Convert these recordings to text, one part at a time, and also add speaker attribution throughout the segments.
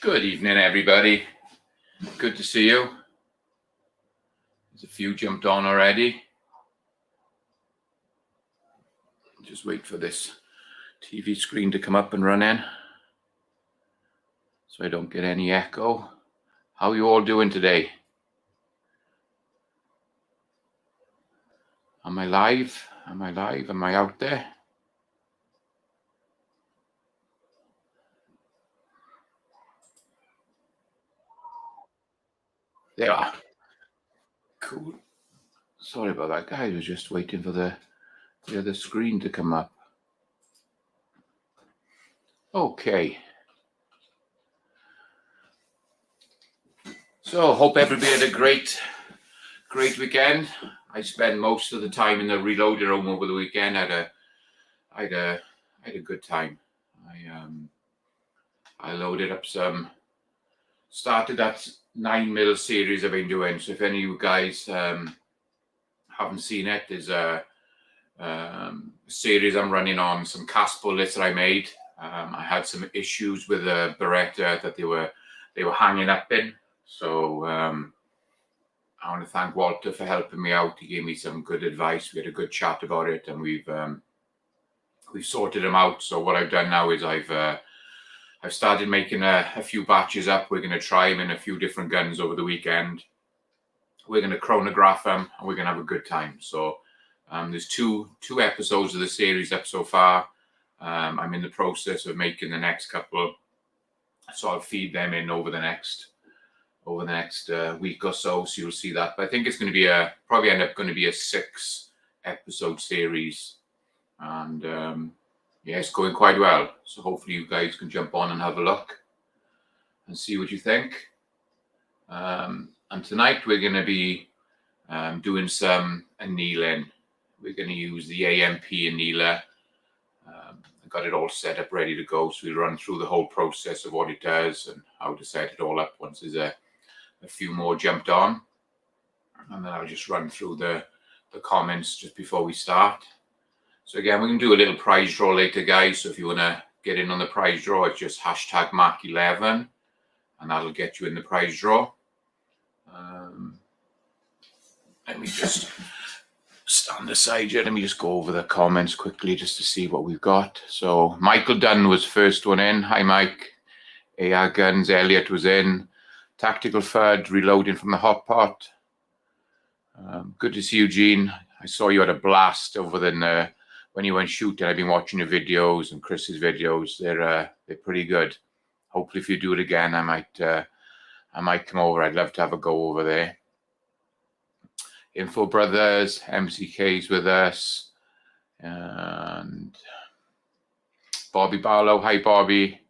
Speaker 1: Good evening, everybody. Good to see you. There's a few jumped on already. Just wait for this TV screen to come up and run in so I don't get any echo. How are you all doing today? Am I live? Am I live? Am I out there? There are. Cool. Sorry about that, guys. I was just waiting for the other screen to come up. Okay. So, hope everybody had a great weekend. I spent most of the time in the reloaded room over the weekend. I had a good time. I loaded up started that 9mm series I've been doing. So if any of you guys haven't seen it, there's a series I'm running on some cast bullets that I made. I had some issues with the Beretta that they were hanging up in. So I want to thank Walter for helping me out. He gave me some good advice. We had a good chat about it, and we've sorted them out. So what I've done now is I've started making a few batches up. We're going to try them in a few different guns over the weekend. We're going to chronograph them, and we're going to have a good time. So there's two episodes of the series up so far. I'm in the process of making the next couple, so I'll feed them in over the next week or so. So you'll see that. But I think it's going to be probably end up going to be a 6-episode series, and yeah, it's going quite well. So hopefully you guys can jump on and have a look and see what you think. And tonight we're going to be doing some annealing. We're going to use the AMP annealer. I got it all set up, ready to go. So we'll run through the whole process of what it does and how to set it all up once there's a few more jumped on. And then I'll just run through the comments just before we start. So again, we can do a little prize draw later, guys. So if you want to get in on the prize draw, it's just #Mark11, and that'll get you in the prize draw. Let me just stand aside here. Let me just go over the comments quickly just to see what we've got. So Michael Dunn was first one in. Hi, Mike. AR Guns, Elliot was in. Tactical Fud, reloading from the hot pot. Good to see you, Gene. I saw you had a blast over there when you went shooting. I've been watching your videos and Chris's videos. They're pretty good. Hopefully, if you do it again, I might come over. I'd love to have a go over there. Info Brothers, MCK's with us, and Bobby Barlow. Hi, Bobby.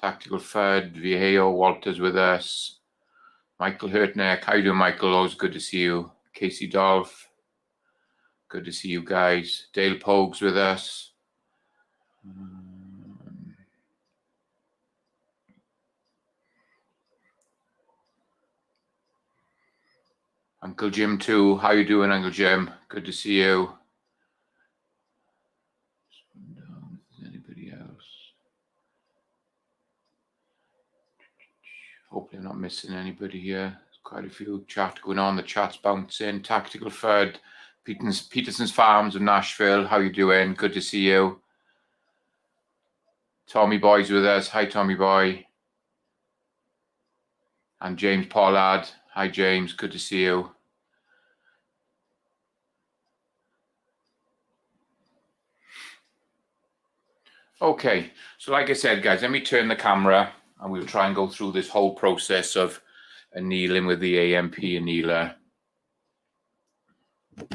Speaker 1: Tactical Fud, Viejo, Walter's with us. Michael Hurtneck. How you doing, Michael? Always good to see you. Casey Dolph. Good to see you guys. Dale Pogue's with us. Uncle Jim too. How you doing, Uncle Jim? Good to see you. Anybody else? Hopefully I'm not missing anybody here. There's quite a few chat going on. The chat's bouncing. Tactical Fud. Peterson's Farms of Nashville. How you doing? Good to see you. Tommy Boy's with us. Hi, Tommy Boy. And James Pollard. Hi, James. Good to see you. Okay. So like I said, guys, let me turn the camera and we'll try and go through this whole process of annealing with the AMP annealer. I'll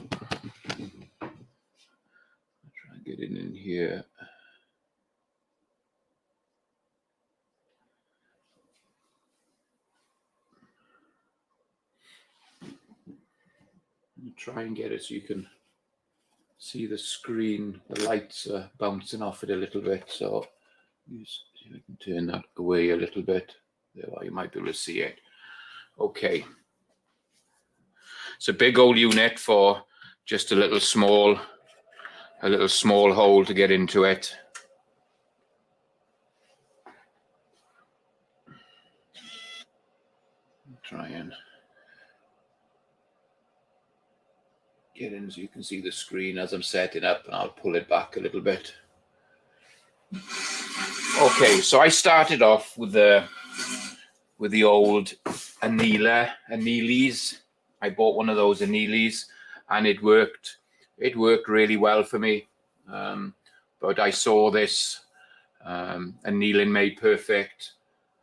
Speaker 1: try and get it in here. Try and get it so you can see the screen. The lights are bouncing off it a little bit, so see if I can turn that away a little bit. There, you might be able to see it. Okay, it's a big old unit for just a little small hole to get into it. try and get in so you can see the screen as I'm setting up, and I'll pull it back a little bit. Okay, so I started off with the old annealies. I bought one of those annealies, and it worked really well for me. But I saw this annealing made perfect,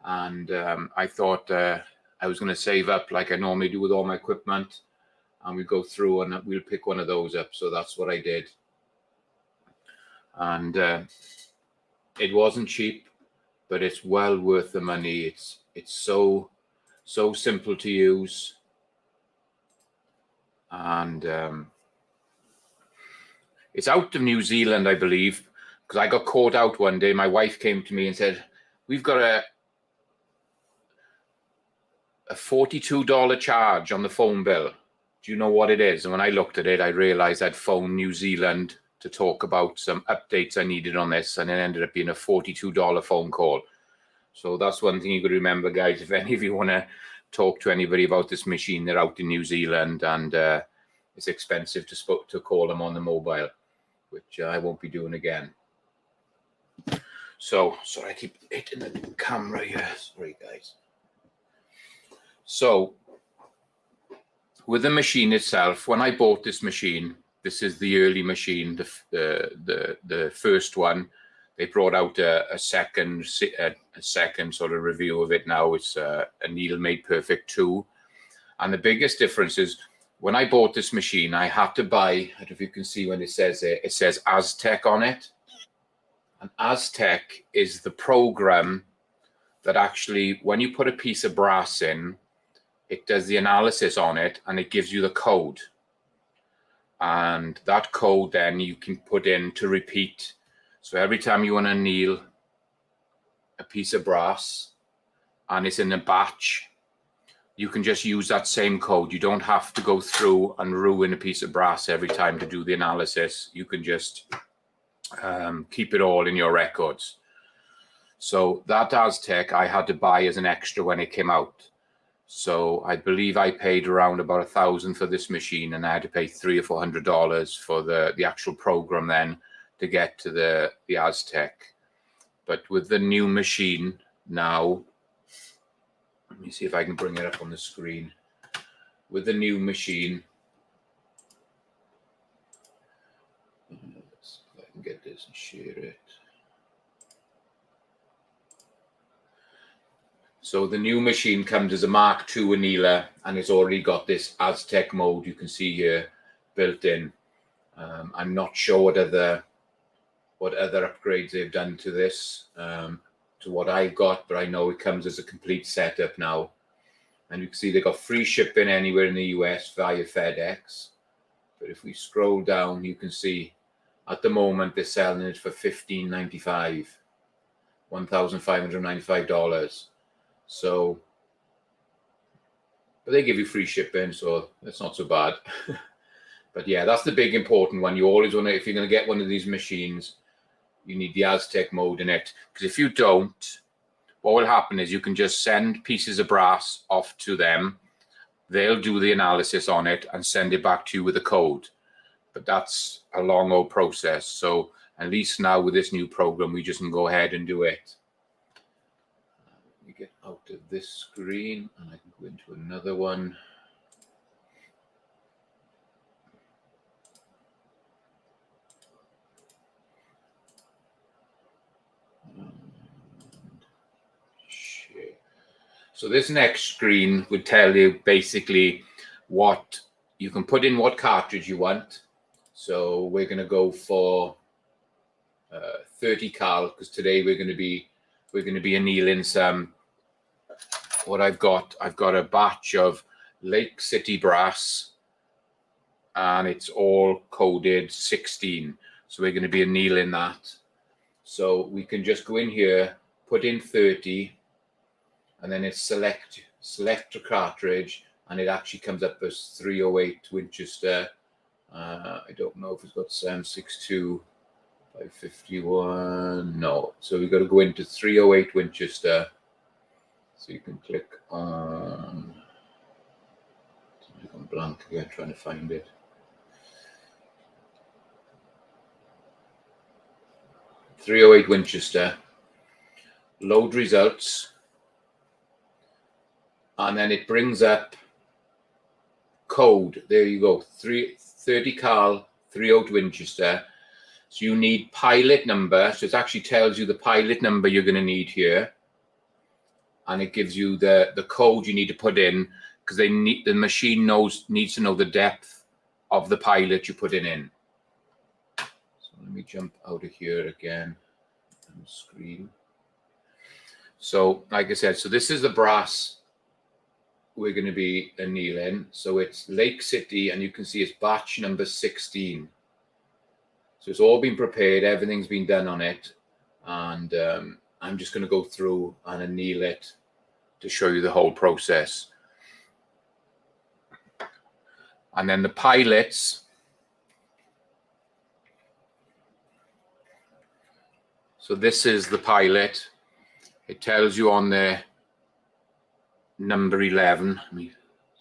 Speaker 1: and I thought I was going to save up like I normally do with all my equipment, and we go through and we'll pick one of those up. So that's what I did, and it wasn't cheap, but it's well worth the money. It's so simple to use, and it's out of New Zealand, I believe, because I got caught out one day. My wife came to me and said, "We've got a $42 charge on the phone bill. Do you know what it is?" And when I looked at it, I realized I'd phoned New Zealand to talk about some updates I needed on this, and it ended up being a $42 phone call. So that's one thing you could remember, guys. If any of you want to talk to anybody about this machine, they're out in New Zealand, and it's expensive to call them on the mobile, which I won't be doing again. So, sorry, I keep hitting the camera here. Sorry, guys. So, with the machine itself, when I bought this machine, this is the early machine, the first one. They brought out a second sort of review of it now. It's Anneal Made Perfect 2. And the biggest difference is when I bought this machine, I had to buy, I don't know if you can see when it says Aztec on it. And Aztec is the program that actually, when you put a piece of brass in, it does the analysis on it and it gives you the code. And that code then you can put in to repeat. So every time you want to anneal a piece of brass and it's in a batch, you can just use that same code. You don't have to go through and ruin a piece of brass every time to do the analysis. You can just keep it all in your records. So that Aztec I had to buy as an extra when it came out. So I believe I paid around about $1,000 for this machine, and I had to pay $300 or $400 for the actual program then to get to the Aztec. But with the new machine now, let me see if I can bring it up on the screen. With the new machine, let's see if I can get this and share it. So the new machine comes as a Mark II annealer, and it's already got this Aztec mode you can see here built in. I'm not sure what other upgrades they've done to this, to what I got, but I know it comes as a complete setup now. And you can see they got free shipping anywhere in the US via FedEx. But if we scroll down, you can see at the moment they're selling it for $1,595, $1,595. So, but they give you free shipping, so that's not so bad. But yeah, that's the big important one. You always want to, if you're going to get one of these machines, you need the Aztec mode in it. Because if you don't, what will happen is you can just send pieces of brass off to them. They'll do the analysis on it and send it back to you with a code. But that's a long old process. So at least now with this new program, we just can go ahead and do it. Let me get out of this screen and I can go into another one. So this next screen would tell you basically what you can put in, what cartridge you want. So we're going to go for 30 cal because today we're going to be annealing some. What I've got a batch of Lake City brass, and it's all coded 16. So we're going to be annealing that. So we can just go in here, put in 30. And then it's select a cartridge, and it actually comes up as 308 Winchester. I don't know if it's got 762 by 51. No, so we've got to go into 308 Winchester. So you can click on blank again, trying to find it. .308 Winchester. Load results. And then it brings up code. There you go. 30 cal 308 Winchester. So you need pilot number. So it actually tells you the pilot number you're going to need here. And it gives you the code you need to put in, because the machine needs to know the depth of the pilot you're putting in. So let me jump out of here again on the screen. So like I said, so this is the brass we're going to be annealing. So it's Lake City, and you can see it's batch number 16. So it's all been prepared, everything's been done on it, and I'm just going to go through and anneal it to show you the whole process. And then the pilots, so this is the pilot. It tells you on there number 11. Let me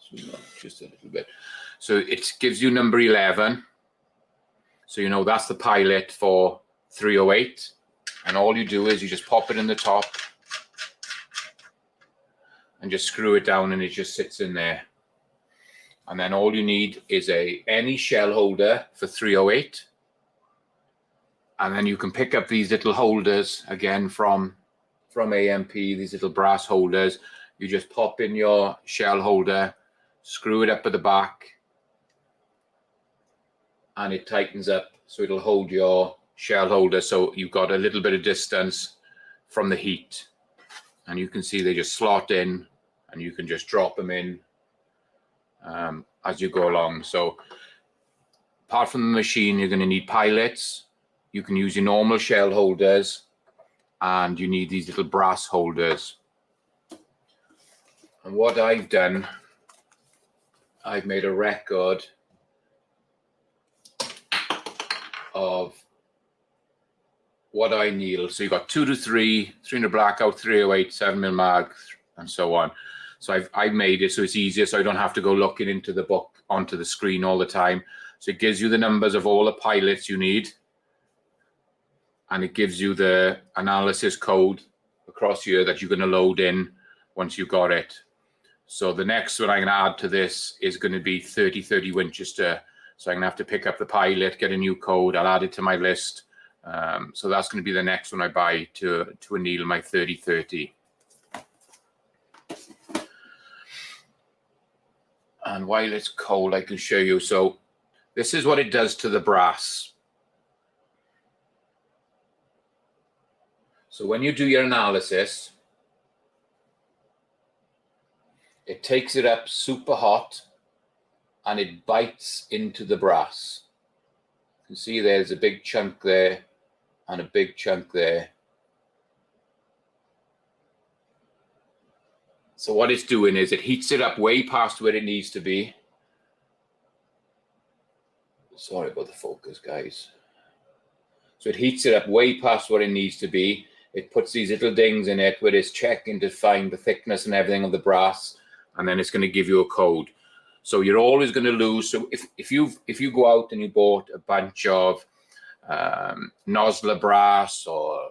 Speaker 1: zoom up just a little bit. So it gives you number 11. So you know that's the pilot for 308. And all you do is you just pop it in the top and just screw it down, and it just sits in there. And then all you need is any shell holder for 308. And then you can pick up these little holders again from AMP, these little brass holders. You just pop in your shell holder, screw it up at the back, and it tightens up, so it'll hold your shell holder, so you've got a little bit of distance from the heat. And you can see they just slot in, and you can just drop them in as you go along. So apart from the machine, you're going to need pilots. You can use your normal shell holders, and you need these little brass holders. And what I've done, I've made a record of what I anneal. So you've got 2 to 3, 300 blackout, 308, 7mm mag, and so on. So I've made it so it's easier, so I don't have to go looking into the book onto the screen all the time. So it gives you the numbers of all the pilots you need, and it gives you the analysis code across here that you're going to load in once you've got it. So the next one I'm going to add to this is going to be 3030 Winchester. So I'm going to have to pick up the pilot, get a new code. I'll add it to my list. So that's going to be the next one I buy to anneal my 3030. And while it's cold, I can show you. So this is what it does to the brass. So when you do your analysis, it takes it up super hot and it bites into the brass. You can see there's a big chunk there and a big chunk there. So what it's doing is it heats it up way past where it needs to be. Sorry about the focus, guys. So it heats it up way past where it needs to be. It puts these little dings in it where it's checking to find the thickness and everything of the brass, and then it's going to give you a code. So you're always going to lose. So if you go out and you bought a bunch of Nosler brass or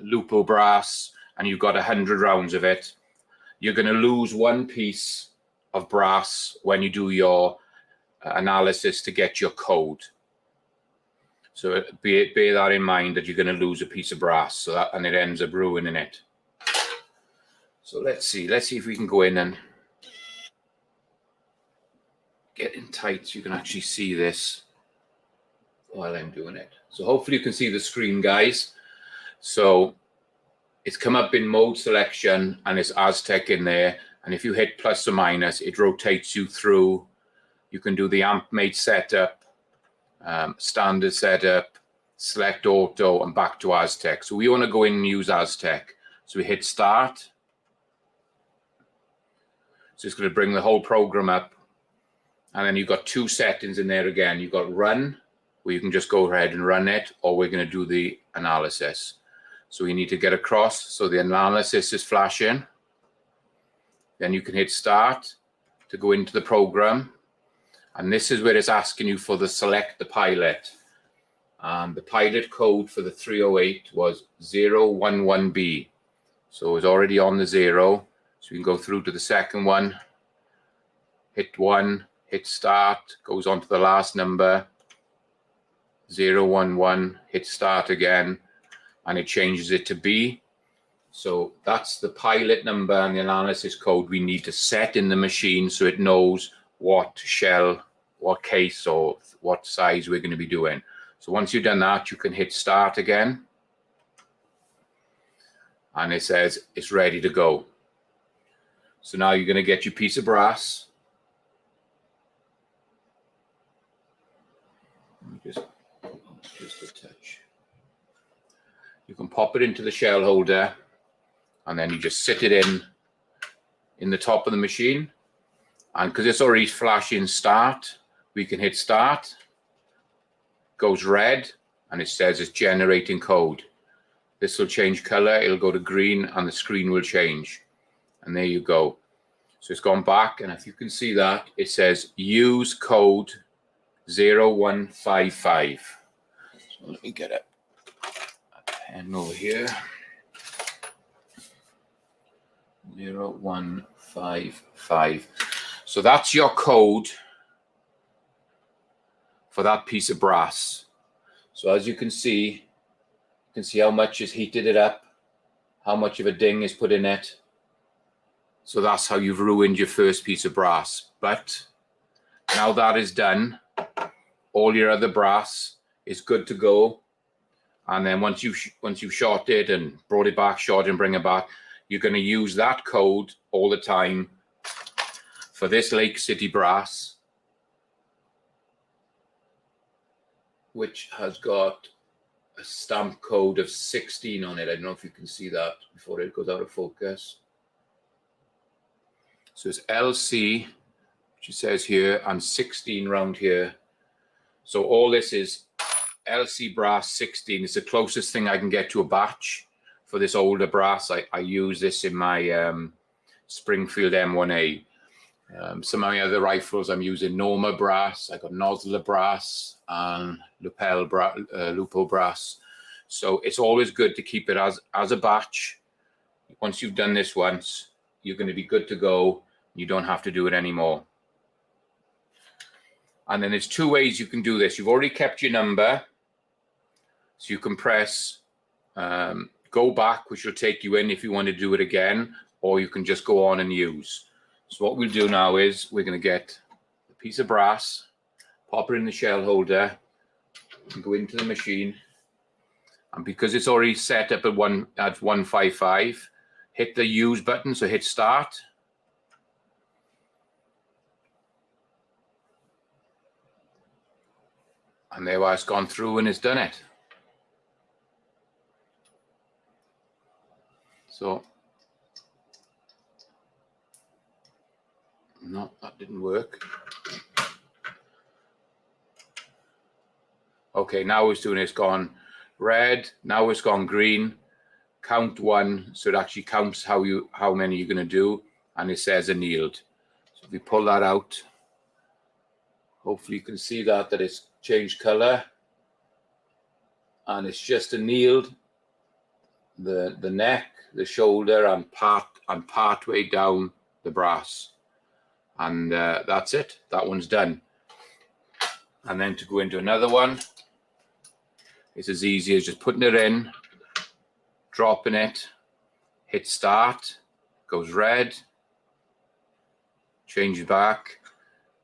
Speaker 1: Lupo brass, and you've got 100 rounds of it, you're going to lose one piece of brass when you do your analysis to get your code. So bear that in mind, that you're going to lose a piece of brass, so that, and it ends up ruining it. So let's see if we can go in and get in tight so you can actually see this while I'm doing it. So hopefully you can see the screen, guys. So it's come up in mode selection and it's Aztec in there. And if you hit plus or minus, it rotates you through. You can do the amp mate setup, standard setup, select auto, and back to Aztec. So we want to go in and use Aztec. So we hit start. So it's going to bring the whole program up. And then you've got two settings in there again. You've got run, where you can just go ahead and run it, or we're going to do the analysis. So we need to get across. So the analysis is flashing. Then you can hit start to go into the program. And this is where it's asking you for the select the pilot. And the pilot code for the 308 was 011B. So it's already on the 0. So you can go through to the second one, hit 1, hit start, goes on to the last number, 011, hit start again, and it changes it to B. So that's the pilot number and the analysis code we need to set in the machine so it knows what shell, what case, or what size we're going to be doing. So once you've done that, you can hit start again. And it says it's ready to go. So now you're going to get your piece of brass. Just a touch. You can pop it into the shell holder, and then you just sit it in the top of the machine. And because it's already flashing start, we can hit start. Goes red, and it says it's generating code. This will change color, it'll go to green, and the screen will change. And there you go. So it's gone back, and if you can see that, it says use code 0155. So let me get a pen over here. 0155. So that's your code for that piece of brass. So as you can see how much is heated it up, how much of a ding is put in it. So that's how you've ruined your first piece of brass. But now that is done, all your other brass is good to go. And then once you've shot it and brought it back, shot and bring it back, you're going to use that code all the time for this Lake City brass, which has got a stamp code of 16 on it. I don't know if you can see that before it goes out of focus. So it's LC, which it says here, and 16 round here. So all this is LC brass 16. It's the closest thing I can get to a batch for this older brass. I use this in my Springfield M1A. Some of my other rifles, I'm using Norma brass. I got Nosler brass and Lupo brass. So it's always good to keep it as a batch. Once you've done this once, you're going to be good to go. You don't have to do it anymore. And then there's two ways you can do this. You've already kept your number. So you can press go back, which will take you in if you want to do it again, or you can just go on and use. So what we'll do now is we're going to get a piece of brass, pop it in the shell holder, and go into the machine. And because it's already set up at 155, hit the use button, so hit start. And there it's gone through and it's done it. So, no, that didn't work. Okay, now it's doing, it's gone red, now it's gone green. Count 1, so it actually counts how many you're going to do, and it says annealed. So if we pull that out, hopefully you can see that it's changed color, and it's just annealed the neck, the shoulder, and part way down the brass. And that's it. That one's done. And then to go into another one, it's as easy as just putting it in, dropping it, hit start, goes red, change back,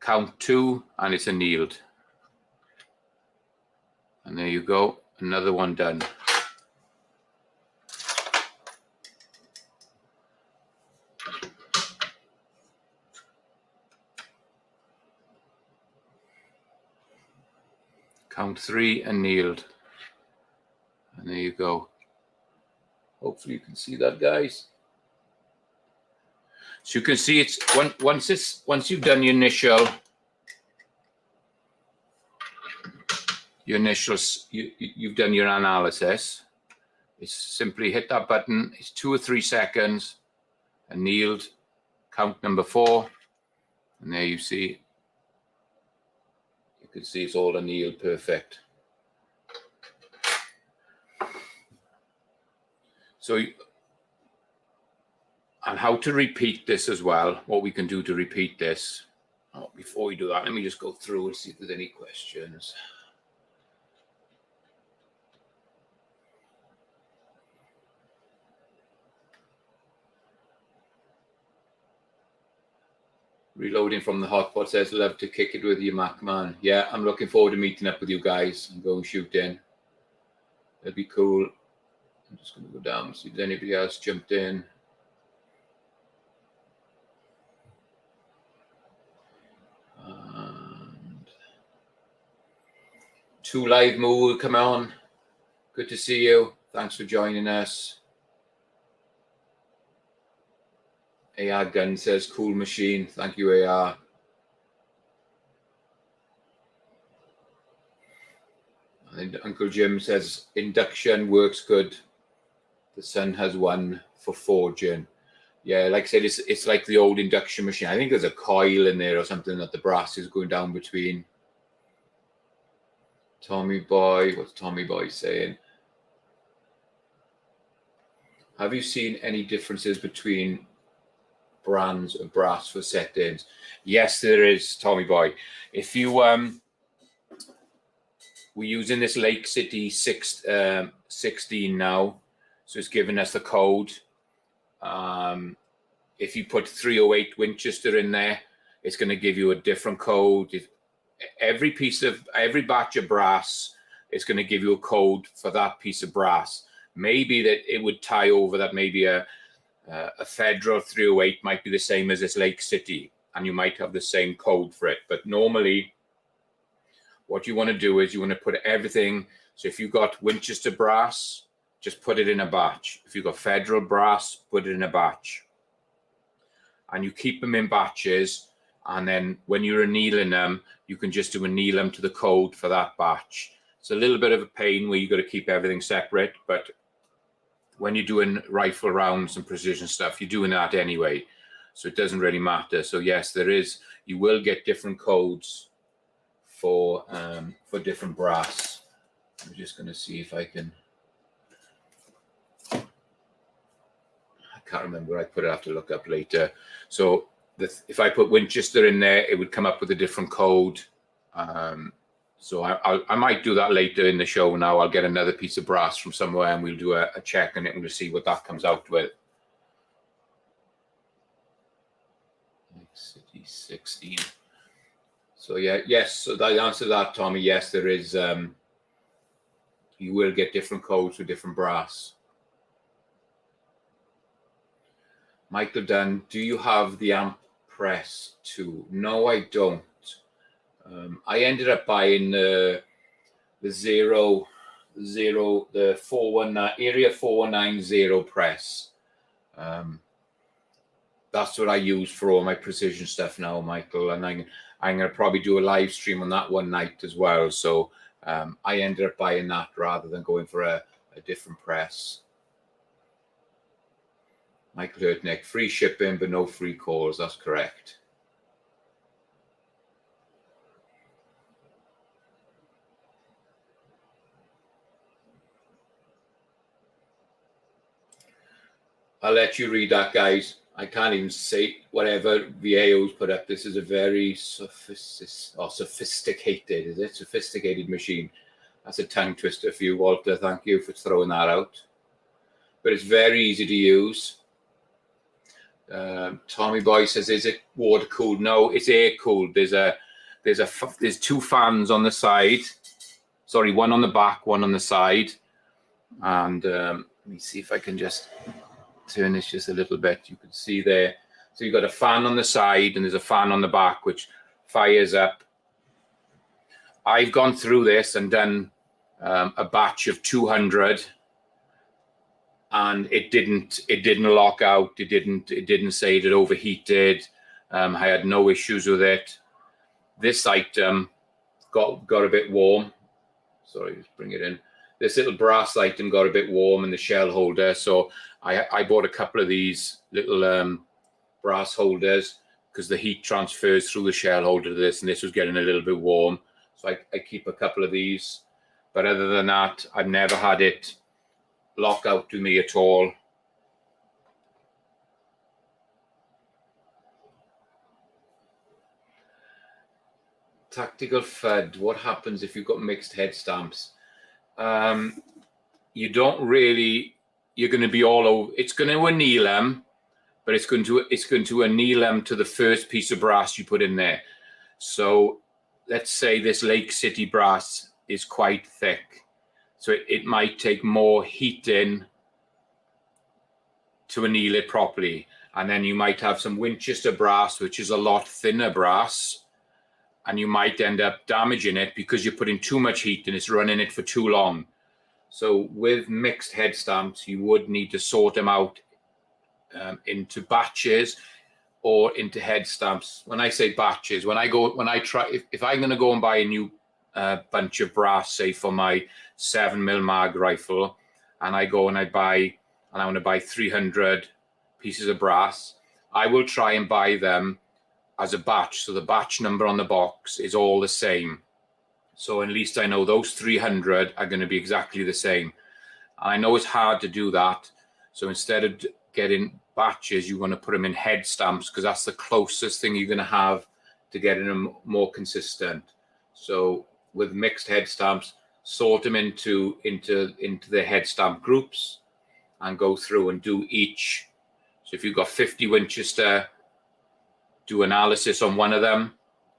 Speaker 1: count 2, and it's annealed. And there you go, another one done. Count 3, annealed. And there you go. Hopefully you can see that, guys. So you can see it's once you've done your initial you've done your analysis. It's simply hit that button. It's 2 or 3 seconds, annealed. Count number 4, and there you see can see it's all annealed perfect. So, and how to repeat this as well, what we can do to repeat this. Oh, before we do that, let me just go through and see if there's any questions. Reloading from the hotspot says, love to kick it with you, Mac man. Yeah, I'm looking forward to meeting up with you guys and going shooting. That'd be cool. I'm just going to go down and see if anybody else jumped in. And 2 Live Moo, come on. Good to see you. Thanks for joining us. AR Gun says, cool machine. Thank you, AR. And Uncle Jim says, induction works good. The son has one for forging. Yeah, like I said, it's like the old induction machine. I think there's a coil in there or something that the brass is going down between. Tommy Boy, what's Tommy Boy saying? Have you seen any differences between brands of brass for settings? Yes, there is, Tommy Boy. If you we're using this Lake City 16 now, so it's giving us the code. If you put 308 Winchester in there, it's going to give you a different code. Every batch of brass is going to give you a code for that piece of brass. Maybe that it would tie over that maybe a Federal 308 might be the same as this Lake City, and you might have the same code for it. But normally, what you want to do is you want to put everything. So if you've got Winchester brass, just put it in a batch. If you've got Federal brass, put it in a batch. And you keep them in batches. And then when you're annealing them, you can just anneal them to the code for that batch. It's a little bit of a pain where you've got to keep everything separate. But when you're doing rifle rounds and precision stuff, you're doing that anyway. So it doesn't really matter. So yes, there is, you will get different codes for different brass. I'm just going to see if I can. I can't remember. I put it. I have to look up later. So if I put Winchester in there, it would come up with a different code. So I might do that later in the show. Now I'll get another piece of brass from somewhere and we'll do a check on it and we'll see what that comes out with. City 16. So yeah, yes. So the answer to that, Tommy, yes, there is. You will get different codes for different brass. Michael Dunn, do you have the amp press too? No, I don't. I ended up buying the 419 area 410 press. That's what I use for all my precision stuff now, Michael, and I'm going to probably do a live stream on that one night as well. So I ended up buying that rather than going for a different press. Michael Hurtnick, free shipping but no free calls. That's correct. I'll let you read that, guys. I can't even say whatever VAO's put up. This is a very sophisticated, is it? Sophisticated machine. That's a tongue twister for you, Walter. Thank you for throwing that out. But it's very easy to use. Tommy Boy says, "Is it water cooled?" No, it's air cooled. There's 2 fans on the side. Sorry, one on the back, one on the side. And let me see if I can just turn this just a little bit. You can see there. So you've got a fan on the side and there's a fan on the back which fires up. I've gone through this and done a batch of 200. And it didn't lock out. It didn't say it had overheated. I had no issues with it. This item got a bit warm. Sorry, just bring it in. This little brass item got a bit warm in the shell holder. So I bought a couple of these little brass holders because the heat transfers through the shell holder to this, and this was getting a little bit warm. So I keep a couple of these. But other than that, I've never had it lock out to me at all. Tactical FUD, what happens if you've got mixed head stamps? You don't really, you're going to be all over, it's going to anneal them, but it's going to anneal them to the first piece of brass you put in there. So let's say this Lake City brass is quite thick. So it might take more heat in to anneal it properly. And then you might have some Winchester brass, which is a lot thinner brass, and you might end up damaging it because you're putting too much heat and it's running it for too long. So with mixed head stamps, you would need to sort them out into batches or into head stamps. When I say batches, if I'm going to go and buy a new bunch of brass, say for my 7mm mag rifle, and I go and I want to buy 300 pieces of brass, I will try and buy them as a batch. So the batch number on the box is all the same. So at least I know those 300 are going to be exactly the same. And I know it's hard to do that. So instead of getting batches, you want to put them in head stamps, because that's the closest thing you're going to have to getting them more consistent. So with mixed head stamps, sort them into the head stamp groups and go through and do each. So if you've got 50 Winchester, do analysis on one of them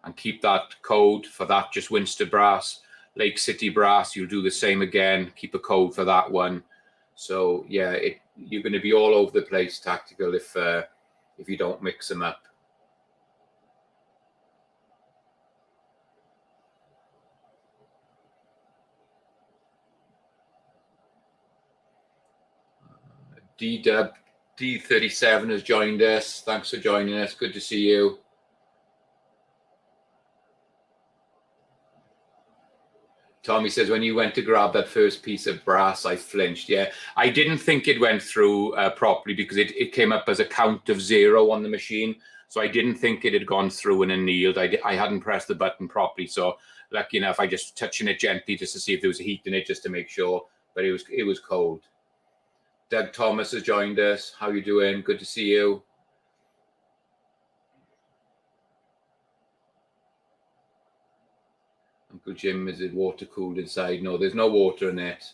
Speaker 1: and keep that code for that, just Winchester brass. Lake City brass, you'll do the same again, keep a code for that one. So yeah, you're going to be all over the place, Tactical, if you don't mix them up. D-Dub D37 has joined us. Thanks for joining us. Good to see you. Tommy says, when you went to grab that first piece of brass, I flinched. Yeah, I didn't think it went through properly because it came up as a count of 0 on the machine. So I didn't think it had gone through and annealed. I hadn't pressed the button properly. So lucky enough, I just touching it gently just to see if there was heat in it, just to make sure. But it was cold. Doug Thomas has joined us. How you doing? Good to see you. Uncle Jim, is it water cooled inside? No, there's no water in it.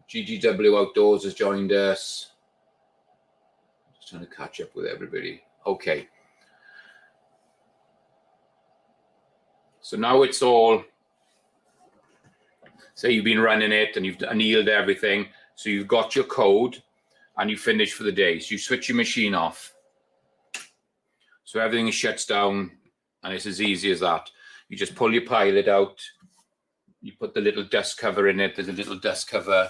Speaker 1: GGW Outdoors has joined us. Just trying to catch up with everybody. Okay. So now it's all, say you've been running it and you've annealed everything. So you've got your code and you finish for the day. So you switch your machine off. So everything shuts down and it's as easy as that. You just pull your pilot out. You put the little dust cover in it. There's a little dust cover.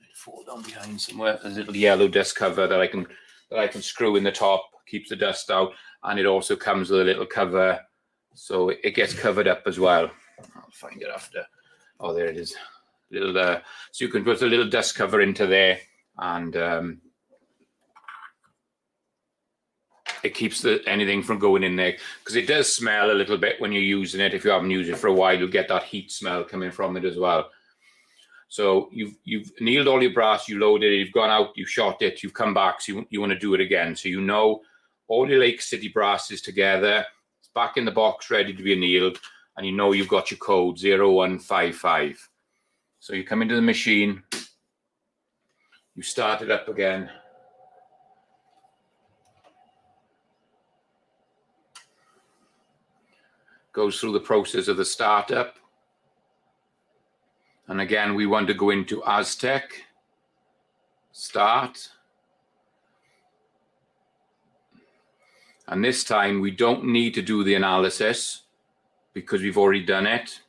Speaker 1: It'll fall down behind somewhere. There's a little yellow dust cover that I can screw in the top, keeps the dust out, and it also comes with a little cover, so it gets covered up as well. I'll find it after. Oh, there it is. So you can put a little dust cover into there, and it keeps anything from going in there, because it does smell a little bit when you're using it. If you haven't used it for a while, you'll get that heat smell coming from it as well. So you've annealed all your brass, you loaded it, you've gone out, you've shot it, you've come back, so you want to do it again. So you know all your Lake City brass is together, it's back in the box ready to be annealed, and you know you've got your code 0155. So you come into the machine, you start it up again. Goes through the process of the startup. And again, we want to go into Aztec, start. And this time we don't need to do the analysis because we've already done it.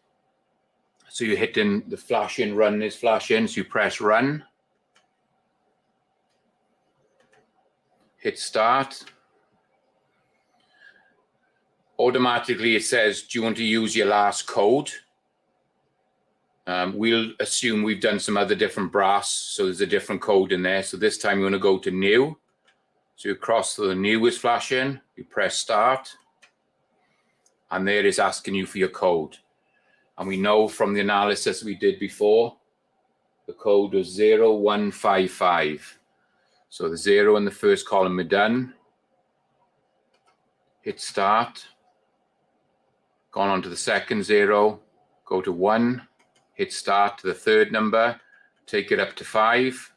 Speaker 1: So you're hitting the flash in, run is flashing, so you press run. Hit start. Automatically it says, do you want to use your last code? We'll assume we've done some other different brass, so there's a different code in there. So this time you want to go to new. So you cross to the new is flashing, you press start. and there it's asking you for your code. And we know from the analysis we did before, the code was 0155. So the 0 in the first column are done. Hit start. Gone on to the second 0, go to 1, hit start to the third number, take it up to 5,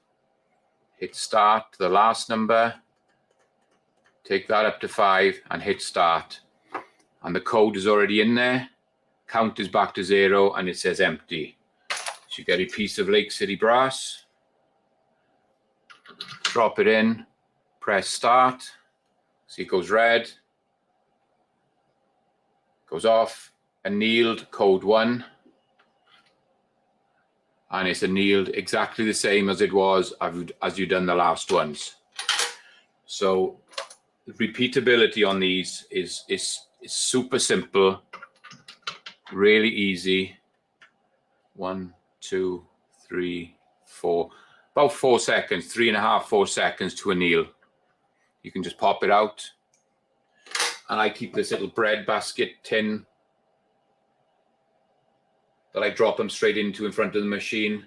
Speaker 1: hit start to the last number, take that up to 5 and hit start. And the code is already in there, count is back to 0 and it says empty. So you get a piece of Lake City brass, drop it in, press start, see it goes red, goes off, annealed code 1, and it's annealed exactly the same as it was as you've done the last ones. So the repeatability on these is super simple, really easy. 1, 2, 3, 4, about 4 seconds, 3.5, 4 seconds to anneal. You can just pop it out. And I keep this little bread basket tin that I drop them straight into in front of the machine.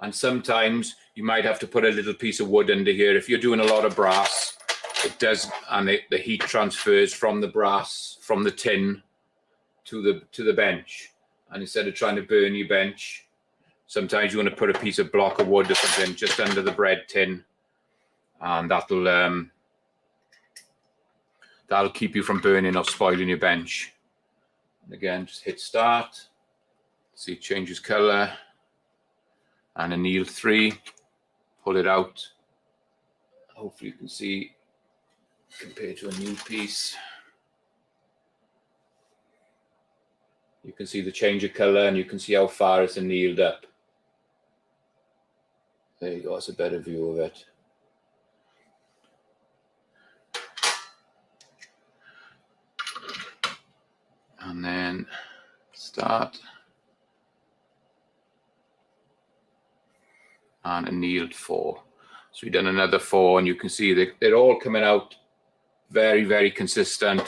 Speaker 1: And sometimes you might have to put a little piece of wood under here. If you're doing a lot of brass, it does, and the heat transfers from the brass, from the tin to the bench. And instead of trying to burn your bench, sometimes you want to put a piece of block of wood or something just under the bread tin, and that'll keep you from burning or spoiling your bench. And again, just hit start. See it changes color. And anneal 3. Pull it out. Hopefully you can see compared to a new piece. You can see the change of color and you can see how far it's annealed up. There you go, that's a better view of it. And then start and annealed 4. So we've done another 4 and you can see that they're all coming out very, very consistent.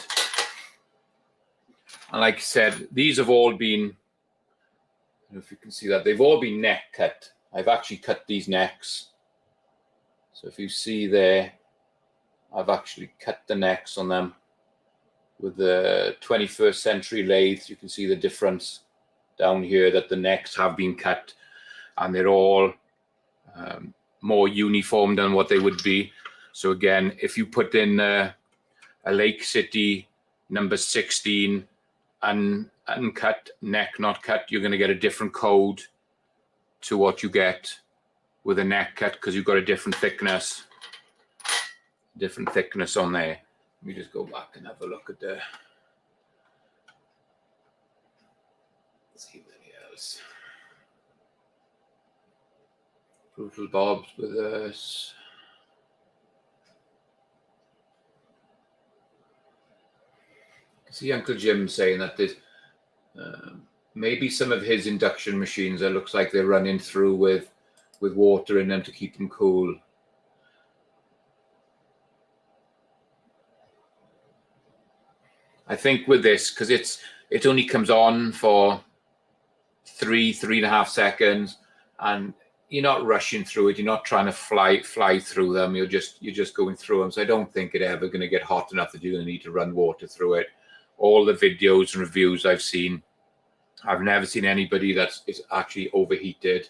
Speaker 1: And like I said, these have all been, I don't know if you can see that, they've all been neck cut. I've actually cut these necks. So if you see there, I've actually cut the necks on them. With the 21st century lathes, you can see the difference down here that the necks have been cut and they're all more uniform than what they would be. So again, if you put in a Lake City number 16 uncut, neck not cut, you're going to get a different code to what you get with a neck cut because you've got a different thickness on there. Let me just go back and have a look at the. Let's see anything else. Brutal Bob's with us. I see Uncle Jim saying that there's maybe some of his induction machines that looks like they're running through with water in them to keep them cool. I think with this, because it only comes on for 3.5 seconds, and you're not rushing through it. You're not trying to fly through them. You're just going through them. So I don't think it's ever going to get hot enough that you're going to need to run water through it. All the videos and reviews I've seen, I've never seen anybody that is actually overheated.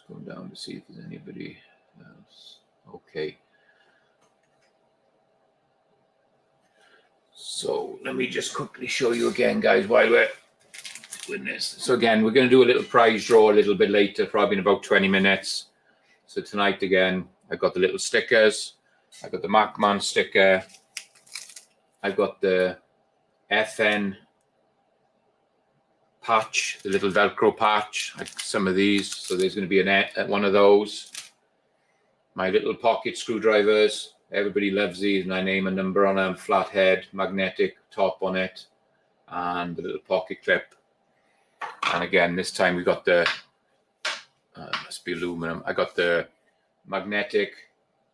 Speaker 1: Going down to see if there's anybody else. Okay. So let me just quickly show you again, guys, while we're doing this. So again, we're going to do a little prize draw a little bit later, probably in about 20 minutes. So tonight, again, I've got the little stickers. I've got the Macman sticker. I've got the FN patch, the little Velcro patch, like some of these. So there's going to be one of those. My little pocket screwdrivers. Everybody loves these, and I name a number on them. Flathead, magnetic top on it, and the little pocket clip. And again, this time we got the must be aluminum. I got the magnetic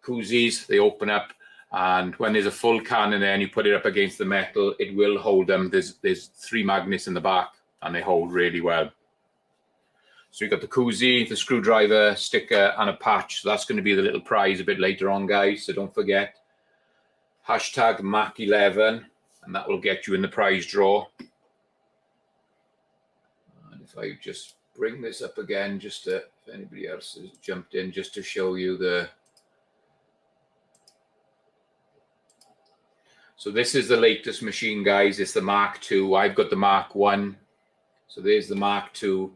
Speaker 1: koozies. They open up, and when there's a full can in there and you put it up against the metal, it will hold them. There's 3 magnets in the back, and they hold really well. So you've got the koozie, the screwdriver, sticker, and a patch. So that's going to be the little prize a bit later on, guys. So don't forget, hashtag Mac11, and that will get you in the prize draw. And if I just bring this up again, just to, if anybody else has jumped in, just to show you the. So this is the latest machine, guys. It's the Mark II. I've got the Mark 1. So there's the Mark II.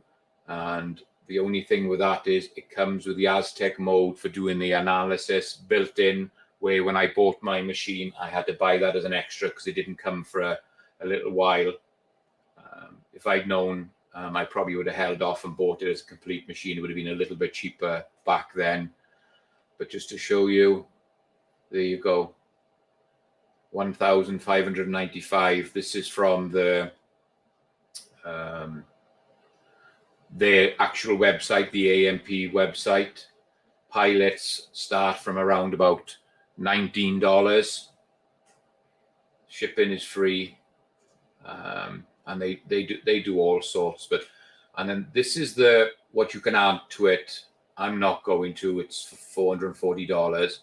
Speaker 1: And the only thing with that is it comes with the Aztec mode for doing the analysis built in, where when I bought my machine, I had to buy that as an extra because it didn't come for a little while. If I'd known, I probably would have held off and bought it as a complete machine. It would have been a little bit cheaper back then. But just to show you, there you go. 1,595. This is from their actual website, the AMP website. Pilots start from around about $19. Shipping is free, and they do all sorts. And then this is what you can add to it. I'm not going to. It's $440,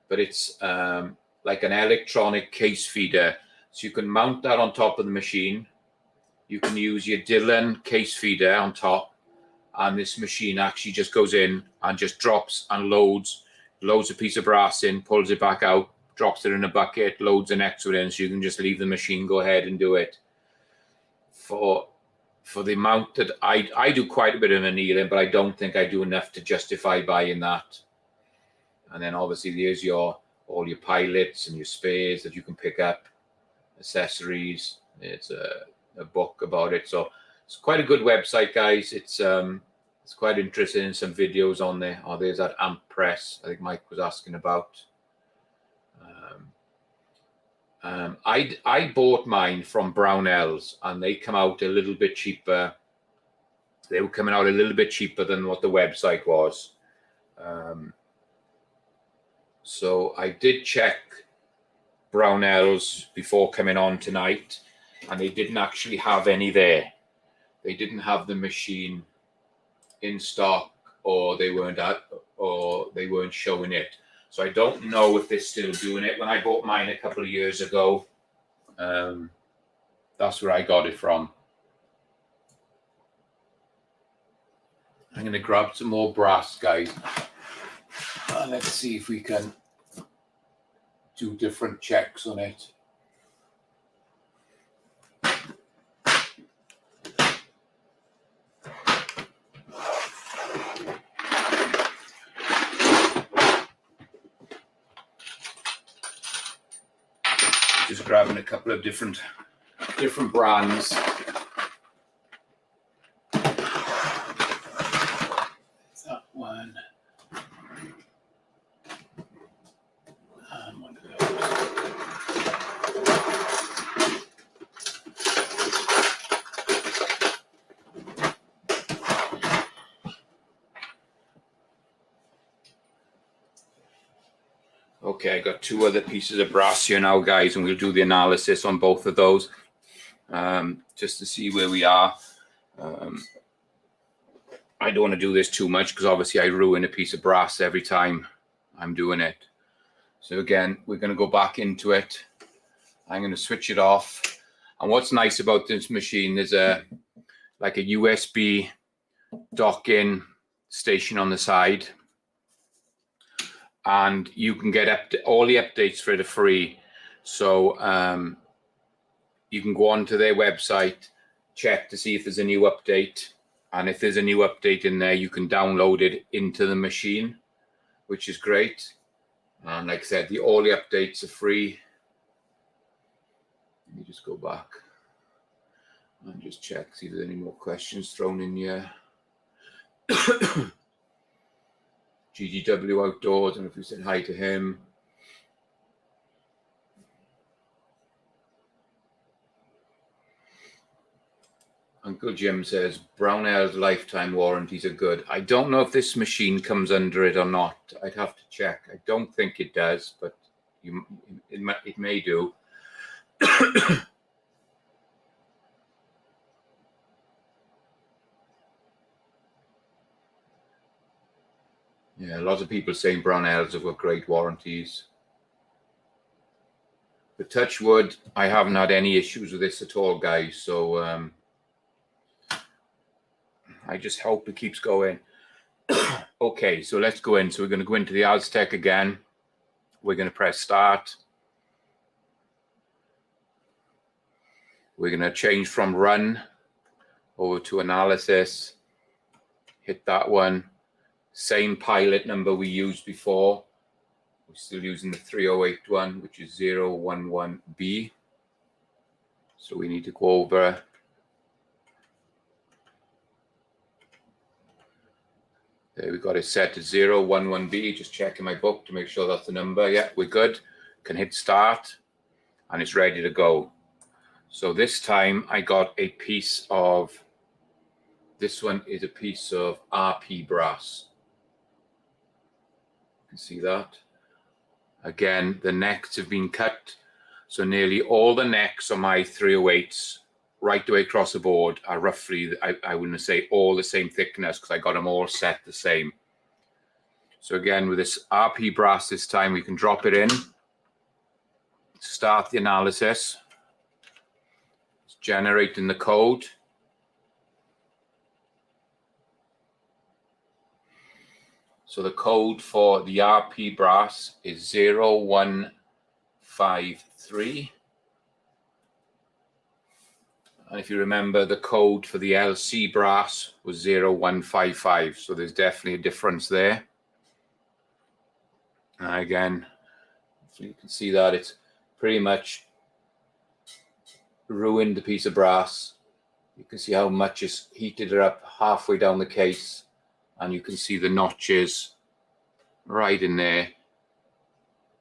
Speaker 1: but it's like an electronic case feeder. So you can mount that on top of the machine. You can use your Dillon case feeder on top, and this machine actually just goes in and just drops and loads a piece of brass in, pulls it back out, drops it in a bucket, loads the next one in, so you can just leave the machine, go ahead and do it. For the amount that I do quite a bit of annealing, but I don't think I do enough to justify buying that. And then obviously there's all your pilots and your spares that you can pick up, accessories. It's a book about it. So it's quite a good website, guys. It's quite interesting. Some videos on there. Oh, there's that amp press I think Mike was asking about. I bought mine from Brownells, and they come out a little bit cheaper. They were coming out a little bit cheaper than what the website was. So I did check Brownells before coming on tonight, and they didn't actually have any there. They didn't have the machine in stock, or they weren't showing it. So I don't know if they're still doing it. When I bought mine a couple of years ago, that's where I got it from. I'm going to grab some more brass, guys. And let's see if we can do different checks on it. Just grabbing a couple of different brands. That one. And one of those. Okay, I got 2 other pieces of brass here now, guys, and we'll do the analysis on both of those, just to see where we are. I don't want to do this too much because obviously I ruin a piece of brass every time I'm doing it. So again, we're going to go back into it. I'm going to switch it off. And what's nice about this machine, there's like a USB dock-in station on the side. And you can get all the updates for it free. So you can go onto their website, check to see if there's a new update. And if there's a new update in there, you can download it into the machine, which is great. And like I said, all the updates are free. Let me just go back and just check, see if there's any more questions thrown in here. GGW Outdoors, I don't know if you said hi to him. Uncle Jim says Brownell's lifetime warranties are good. I don't know if this machine comes under it or not. I'd have to check. I don't think it does, but it may do. Yeah, lots of people saying Brownells have got great warranties. But touch wood, I haven't had any issues with this at all, guys. So I just hope it keeps going. Okay, so let's go in. So we're going to go into the Aztec again. We're going to press start. We're going to change from run over to analysis. Hit that one. Same pilot number we used before. We're still using the 308 one, which is 011B. So we need to go over. There we got it set to 011B. Just checking my book to make sure that's the number. Yeah, we're good. Can hit start and it's ready to go. So this time I got a piece of, this one is a piece of RP brass. You can see that. Again, the necks have been cut. So nearly all the necks on my 308s right the way across the board are roughly, I wouldn't say all the same thickness because I got them all set the same. So again, with this RP brass this time, we can drop it in, start the analysis. It's generating the code. So the code for the RP brass is 0153. And if you remember, the code for the LC brass was 0155. So there's definitely a difference there. And again, you can see that it's pretty much ruined the piece of brass. You can see how much it's heated it up halfway down the case. And you can see the notches right in there,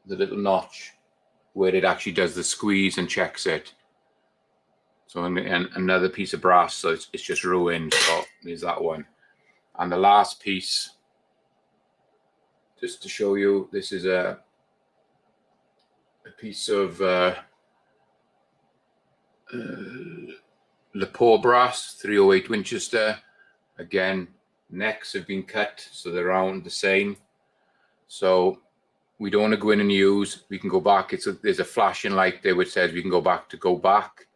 Speaker 1: the little notch where it actually does the squeeze and checks it. So and another piece of brass, so it's just ruined. So there's that one. And the last piece, just to show you, this is a piece of Lepore brass, 308 Winchester. Again, necks have been cut, so they're around the same. So we don't want to go in and use. We can go back. There's a flashing light there which says we can go back to go back.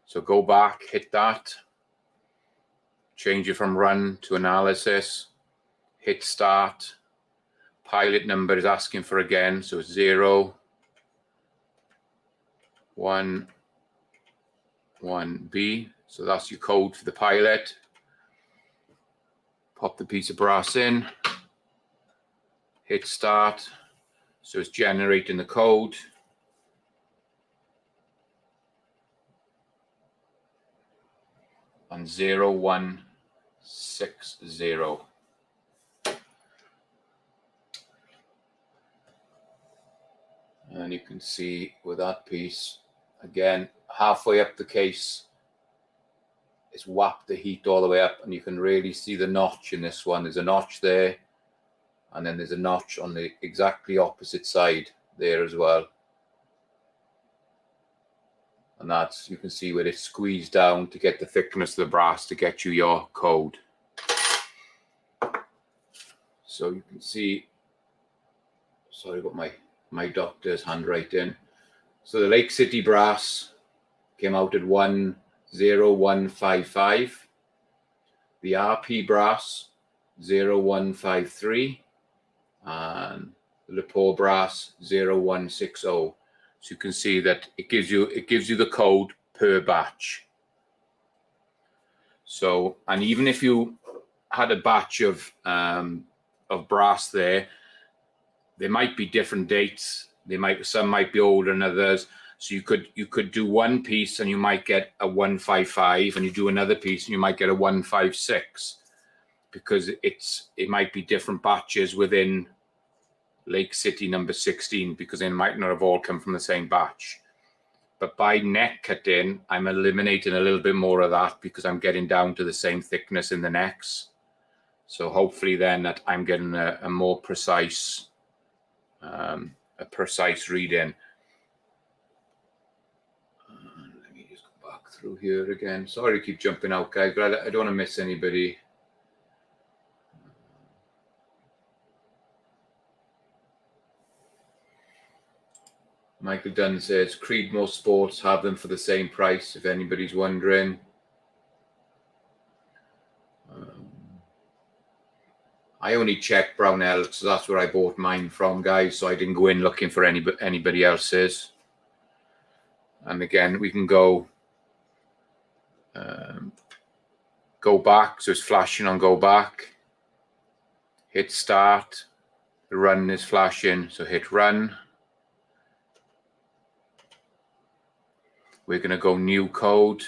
Speaker 1: So go back, hit that. Change it from run to analysis. Hit start. Pilot number is asking for again, so it's 011B. So that's your code for the pilot. Pop the piece of brass in, hit start, so it's generating the code. And 0160. And you can see with that piece, again, halfway up the case, it's whapped the heat all the way up, and you can really see the notch in this one. There's a notch there, and then there's a notch on the exactly opposite side there as well. And that's, you can see where it's squeezed down to get the thickness of the brass to get you your code. So you can see, sorry about my doctor's handwriting. So the Lake City brass came out at 10155. The RP brass 0153, and the Lepore brass 0160. So you can see that it gives you the code per batch. So, and even if you had a batch of brass there might be different dates. Some might be older than others. So you could do one piece and you might get a 155, and you do another piece and you might get a 156, because it might be different batches within Lake City number 16, because they might not have all come from the same batch. But by neck cutting, I'm eliminating a little bit more of that because I'm getting down to the same thickness in the necks. So hopefully then that I'm getting a more precise, reading. Let me just go back through here again. Sorry to keep jumping out, guys, but I don't want to miss anybody. Michael Dunn says, Creedmoor Sports have them for the same price, if anybody's wondering. I only checked Brownell because that's where I bought mine from, guys, so I didn't go in looking for anybody else's. And again, we can go back, so it's flashing on go back. Hit start, the run is flashing, so hit run. We're going to go new code.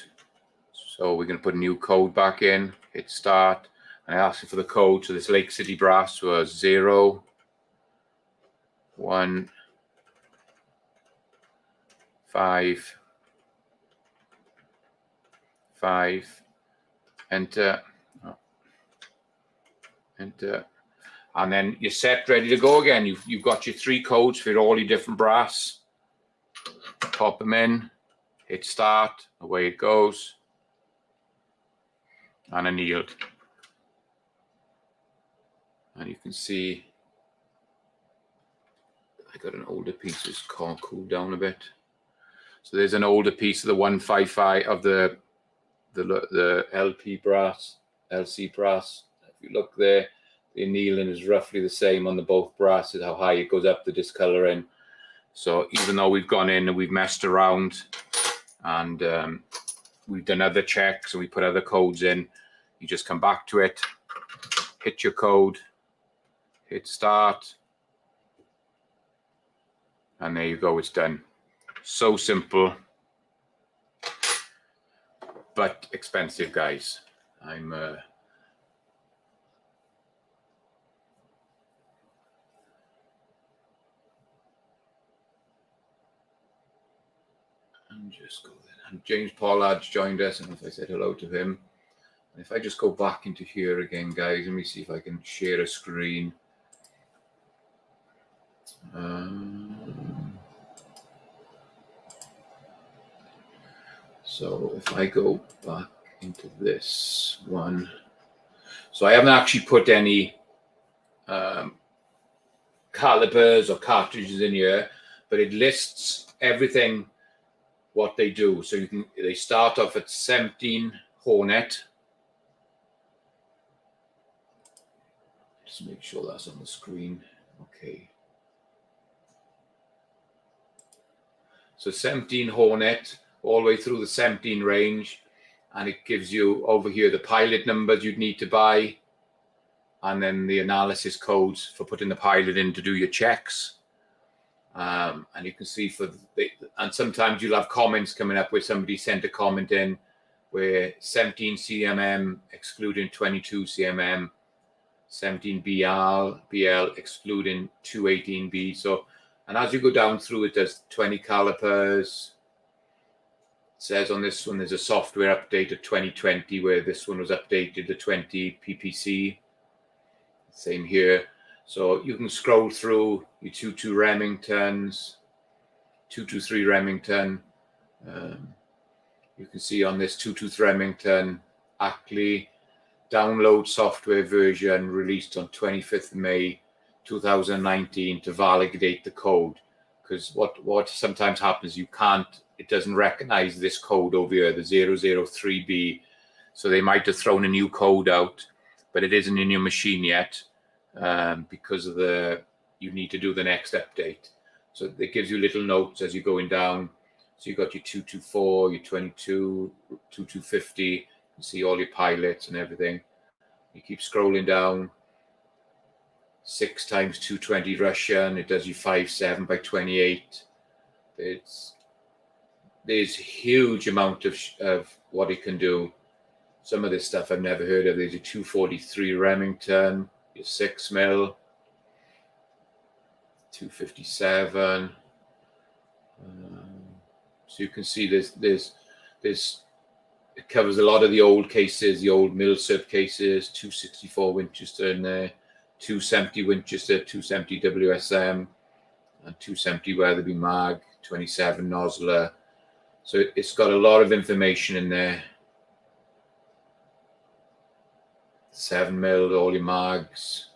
Speaker 1: So we're going to put a new code back in, hit start. And I asked for the code. So this Lake City brass was 0, 1, 5, 5, enter, enter. And then you're set, ready to go again. You've got your 3 codes for all your different brass. Pop them in. Hit start, away it goes, and annealed. And you can see I got an older piece that's cooled down a bit. So there's an older piece of the 155 of the LC brass. If you look there, the annealing is roughly the same on the both brasses, how high it goes up, the discoloring. So even though we've gone in and we've messed around, and we've done other checks and we put other codes in, you just come back to it, hit your code, hit start, and there you go, it's done. So simple, but expensive, guys. I'm just go there. And James Pollard's joined us, and if I said hello to him, and if I just go back into here again, guys, let me see if I can share a screen. So if I go back into this one, so I haven't actually put any calipers or cartridges in here, but it lists everything what they do. So they start off at 17 Hornet. Just make sure that's on the screen. Okay. So 17 Hornet all the way through the 17 range, and it gives you over here the pilot numbers you'd need to buy, and then the analysis codes for putting the pilot in to do your checks. And you can see and sometimes you'll have comments coming up where somebody sent a comment in where 17 cmm excluding 22 cmm, 17 BL excluding 218B. So, and as you go down through it, there's 20 calipers. It says on this one there's a software update of 2020 where this one was updated to 20 PPC. Same here. So you can scroll through your 22 Remingtons, 223 Remington. You can see on this 223 Remington, Ackley download software version released on 25th May 2019 to validate the code. Because what sometimes happens, it doesn't recognize this code over here, the 003B. So they might have thrown a new code out, but it isn't in your machine yet. Because of you need to do the next update. So it gives you little notes as you're going down. So you've got your 224, your 22, 2250. You can see all your pilots and everything. You keep scrolling down. 6 times 220 Russian. It does you 5.7 by 28. There's huge amount of what it can do. Some of this stuff I've never heard of. There's a 243 Remington. Your 6 mil, 257, So you can see there's it covers a lot of the old cases, the old Milsurp cases, 264 Winchester in there, 270 Winchester, 270 WSM, and 270 Weatherby Mag, 27 Nosler. So it's got a lot of information in there. 7mm, all your mags.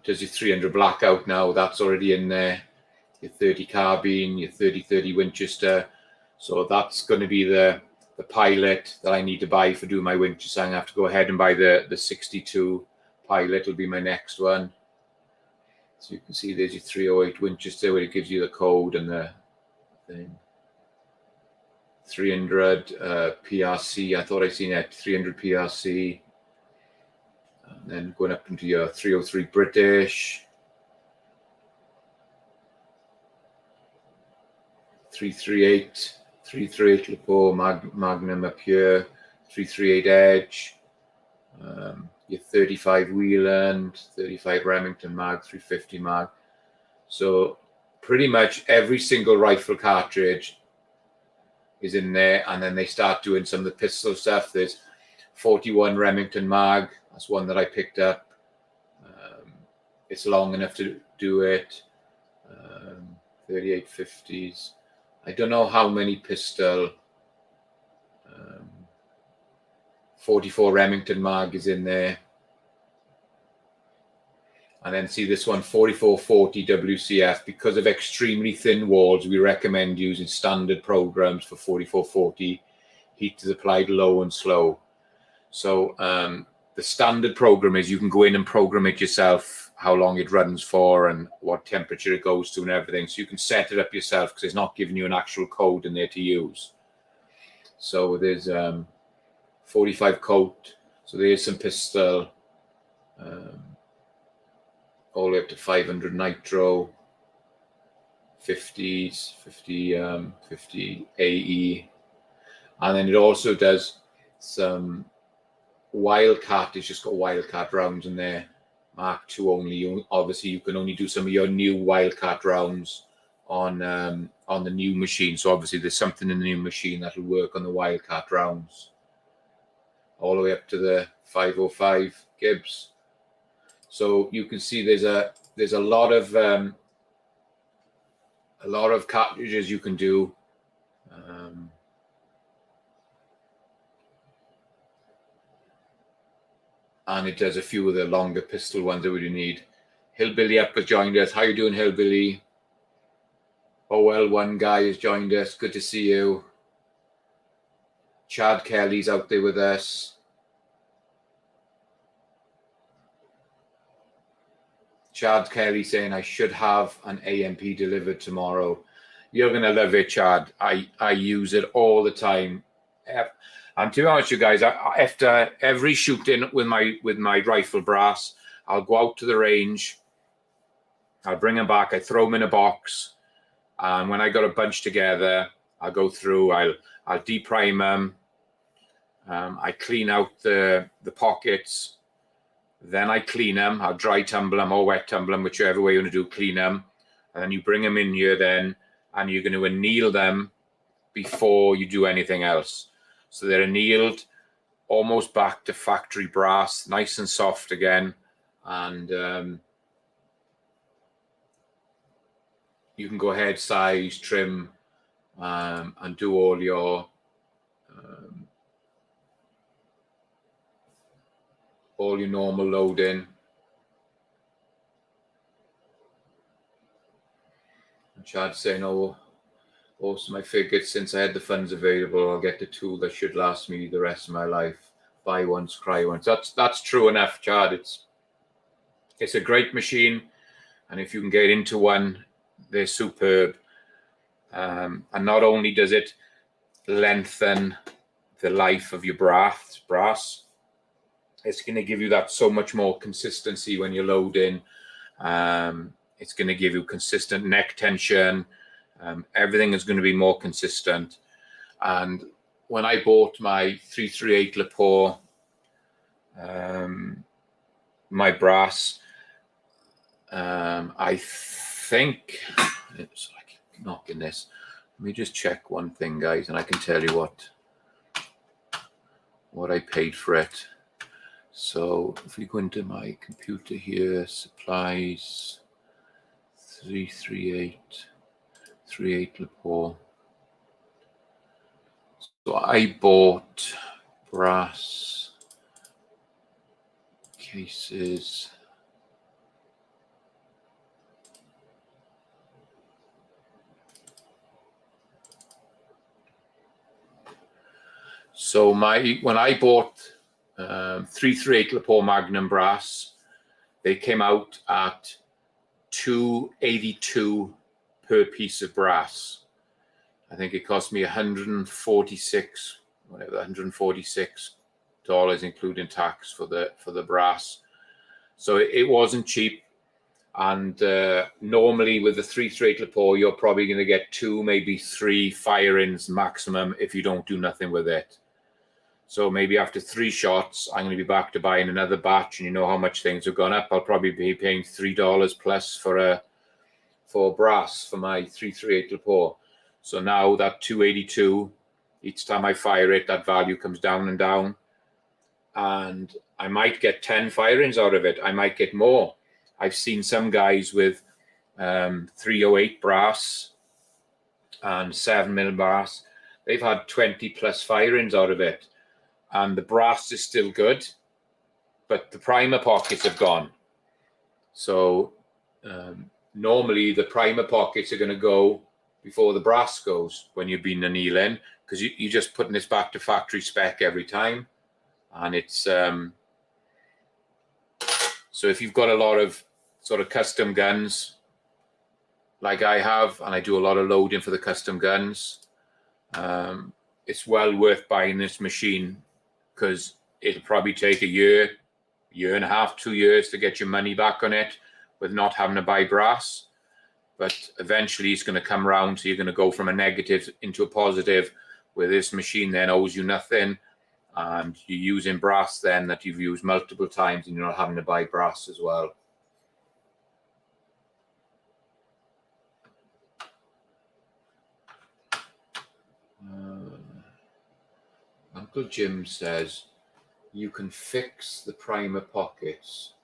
Speaker 1: Does your 300 blackout now, that's already in there. Your 30 carbine, your 30-30 Winchester. So that's going to be the pilot that I need to buy for doing my Winchester. I'm going to have to go ahead and buy the 62 pilot. Will be my next one. So you can see there's your 308 Winchester where it gives you the code and the thing. 300 PRC. I thought I seen that 300 PRC. And then going up into your 303 British. 338 Lepo Magnum up here, 338 Edge, your 35 Wheeland, 35 Remington Mag, 350 Mag. So pretty much every single rifle cartridge is in there, and then they start doing some of the pistol stuff. There's 41 Remington Mag, that's one that I picked up. It's long enough to do it. 3850s. I don't know how many pistol. 44 Remington Mag is in there. And then see this one, 4440 WCF. Because of extremely thin walls, we recommend using standard programs for 4440. Heat is applied low and slow. So the standard program is you can go in and program it yourself, how long it runs for and what temperature it goes to and everything. So you can set it up yourself because it's not giving you an actual code in there to use. So there's 45 coat. So there's some pistol. All the way up to 500 nitro. 50s, 50 AE. And then it also does some Wildcat. It's just got Wildcat rounds in there. Mark II only. Obviously, you can only do some of your new Wildcat rounds on the new machine. So obviously, there's something in the new machine that'll work on the Wildcat rounds. All the way up to the 505 Gibbs. So you can see there's a lot of cartridges you can do. And it does a few of the longer pistol ones that we need. Hillbilly up has joined us. How you doing, Hillbilly? Oh, well, one guy has joined us. Good to see you. Chad Kelly's out there with us. Chad Kelly saying, I should have an AMP delivered tomorrow. You're going to love it, Chad. I use it all the time. And to be honest with you guys, after every shooting with my rifle brass, I'll go out to the range. I'll bring them back. I throw them in a box. And when I got a bunch together, I'll go through. I'll deprime them. I clean out the pockets. Then I clean them. I'll dry tumble them or wet tumble them, whichever way you want to do, clean them. And then you bring them in here then, and you're going to anneal them before you do anything else. So they're annealed, almost back to factory brass, nice and soft again. And you can go ahead, size, trim, and do all your normal loading. And Chad's saying, oh, awesome, I figured since I had the funds available, I'll get the tool that should last me the rest of my life. Buy once, cry once. That's true enough, Chad. It's a great machine, and if you can get into one, they're superb. And not only does it lengthen the life of your brass, it's going to give you that so much more consistency when you're loading. It's going to give you consistent neck tension. Everything is going to be more consistent. And when I bought my 338 Lepo, my brass, I think, so I knocking this. Let me just check one thing, guys, and I can tell you what I paid for it. So if we go into my computer here, supplies, 338 Lepore. So I bought brass cases. So when I bought 338 Lepore Magnum brass, they came out at $282 per piece of brass. I think it cost me $146, including tax for the brass. So it wasn't cheap. And normally with the 338 Lepore, you're probably going to get 2, maybe 3 firings maximum if you don't do nothing with it. So maybe after 3 shots, I'm going to be back to buying another batch, and you know how much things have gone up. I'll probably be paying $3 plus for brass for my 338 Lepore. So now that 282, each time I fire it, that value comes down and down, and I might get 10 firings out of it. I might get more. I've seen some guys with 308 brass and 7mm brass. They've had 20 plus firings out of it. And the brass is still good, but the primer pockets have gone. So normally the primer pockets are going to go before the brass goes when you've been annealing, because you're just putting this back to factory spec every time. And it's so if you've got a lot of sort of custom guns like I have, and I do a lot of loading for the custom guns, it's well worth buying this machine, because it'll probably take a year and a half, 2 years to get your money back on it with not having to buy brass. But eventually it's going to come around, so you're going to go from a negative into a positive, where this machine then owes you nothing, and you're using brass then that you've used multiple times, and you're not having to buy brass as well. Uncle Jim says you can fix the primer pockets.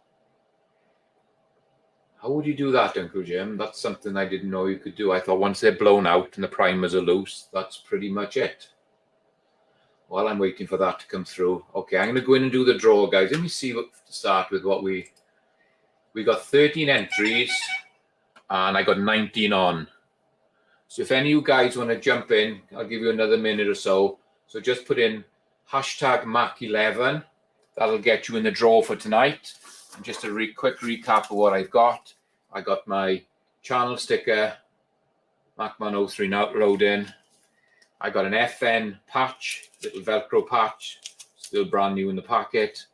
Speaker 1: How would you do that, Uncle Jim? That's something I didn't know you could do. I thought once they're blown out and the primers are loose, that's pretty much it. While I'm waiting for that to come through. Okay, I'm going to go in and do the draw, guys. Let me see to start with what we got 13 entries, and I got 19 on. So if any of you guys want to jump in, I'll give you another minute or so. So just put in #Mac11. That'll get you in the draw for tonight. And just a quick recap of what I've got. I got my channel sticker, Mac103 now loading. I got an FN patch, little Velcro patch, still brand new in the packet.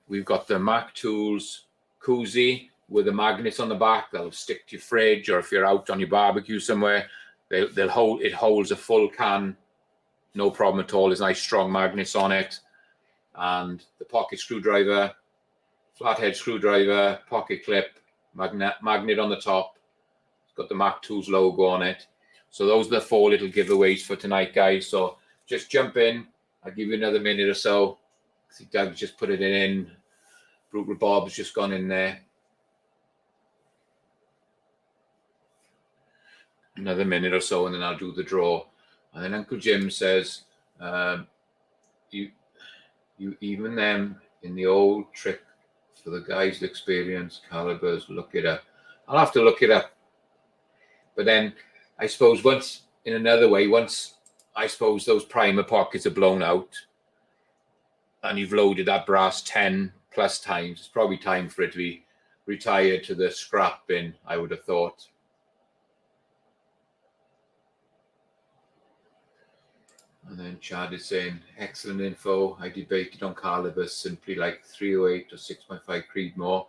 Speaker 1: We've got the Mac Tools koozie with the magnets on the back that'll stick to your fridge, or if you're out on your barbecue somewhere, it holds a full can, no problem at all. There's nice strong magnets on it. And the pocket screwdriver, flathead screwdriver, pocket clip, magnet on the top. It's got the Mac Tools logo on it. So those are the 4 little giveaways for tonight, guys. So just jump in. I'll give you another minute or so. See, Doug just put it in. Brutal Bob's just gone in there. Another minute or so, and then I'll do the draw. And then Uncle Jim says, you even them in the old trick for the guys with experience, calibers, look it up. I'll have to look it up. But then I suppose once I suppose those primer pockets are blown out and you've loaded that brass 10 plus times, it's probably time for it to be retired to the scrap bin, I would have thought. And then Chad is saying, excellent info. I debated on calibers, simply like 308 or 6.5 Creedmoor,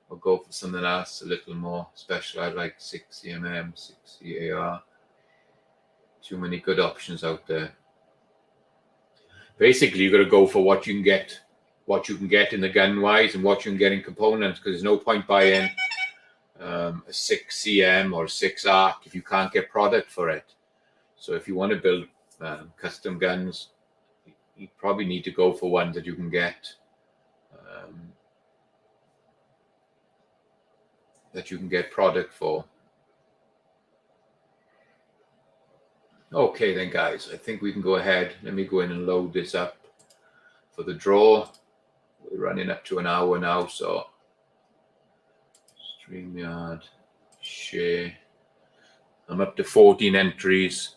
Speaker 1: or go for something else a little more special. I like 60mm, 60 AR. Too many good options out there. Basically, you've got to go for what you can get in the gun wise and what you can get in components, because there's no point buying a 6cm or 6 arc if you can't get product for it. So if you want to build custom guns, you probably need to go for ones that you can get product for. Okay then, guys, I think we can go ahead. Let me go in and load this up for the draw. We're running up to an hour now, so StreamYard, share. I'm up to 14 entries.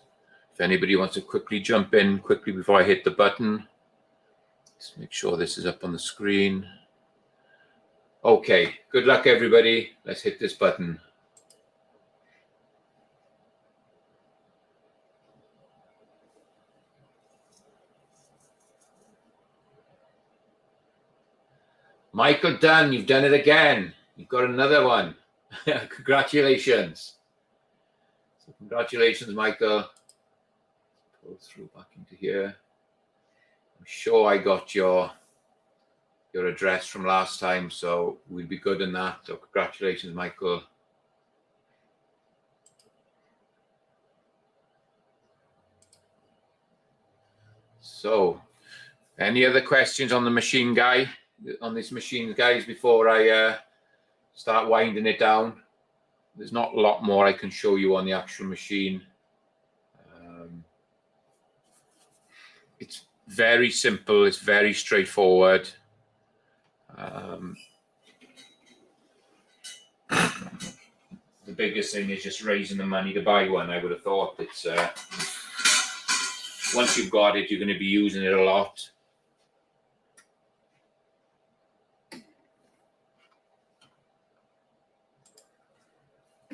Speaker 1: If anybody wants to quickly jump in quickly before I hit the button, let's make sure this is up on the screen. Okay, good luck everybody. Let's hit this button. Michael Dunn, you've done it again. You've got another one. Congratulations. So congratulations, Michael. Pull through back into here. I'm sure I got your address from last time, so we'll be good in that. So congratulations, Michael. So, any other questions on the machine, guys, before I start winding it down? There's not a lot more I can show you on the actual machine. It's very simple. It's very straightforward. The biggest thing is just raising the money to buy one. I would have thought it's once you've got it, you're going to be using it a lot.